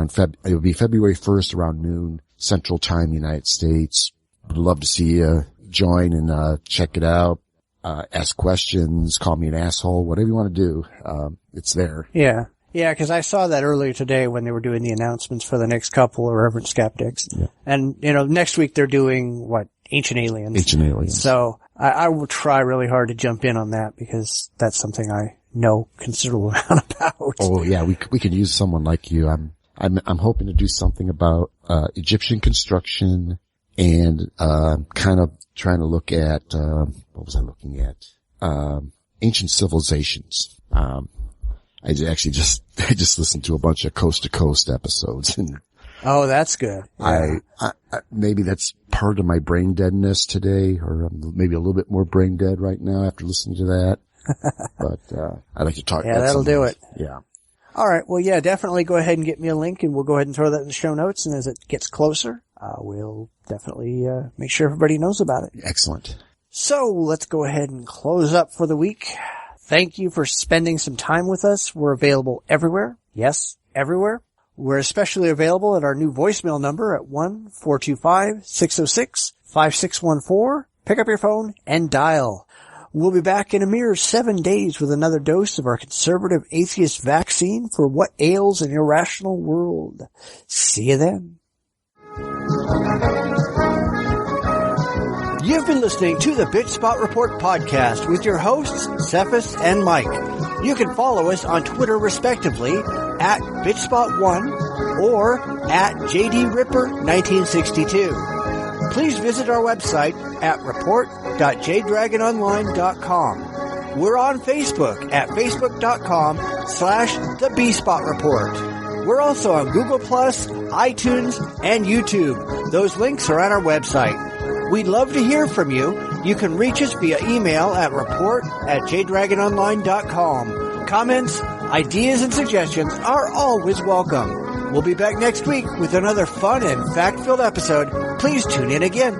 it'll be February 1st around noon Central Time, United States. I'd love to see you join and, check it out. Ask questions, call me an asshole, whatever you want to do. It's there. Yeah. Yeah, because I saw that earlier today when they were doing the announcements for the next couple of Reverend Skeptics. Yeah. And, next week they're doing, Ancient Aliens. Ancient Aliens. So I will try really hard to jump in on that, because that's something I know considerable amount about. Oh, yeah, we could use someone like you. I'm hoping to do something about, Egyptian construction, and, kind of trying to look at, what was I looking at? Ancient civilizations. I just listened to a bunch of Coast to Coast episodes, and oh, that's good. Yeah. I maybe that's part of my brain deadness today, or I'm maybe a little bit more brain dead right now after listening to that. But I'd like to talk. Yeah, that'll do it. Yeah. All right. Well, yeah, definitely go ahead and get me a link, and we'll go ahead and throw that in the show notes. And as it gets closer, we'll definitely make sure everybody knows about it. Excellent. So let's go ahead and close up for the week. Thank you for spending some time with us. We're available everywhere. Yes, everywhere. We're especially available at our new voicemail number at 1-425-606-5614. Pick up your phone and dial. We'll be back in a mere 7 days with another dose of our conservative atheist vaccine for what ails an irrational world. See you then. You've been listening to the Bitchspot Report podcast with your hosts, Cephas and Mike. You can follow us on Twitter respectively at Bitchspot1 or at JDRipper1962. Please visit our website at report.jdragononline.com. We're on Facebook at facebook.com/The B-Spot Report. We're also on Google+, iTunes, and YouTube. Those links are on our website. We'd love to hear from you. You can reach us via email at report@jdragononline.com. Comments, ideas, and suggestions are always welcome. We'll be back next week with another fun and fact-filled episode. Please tune in again.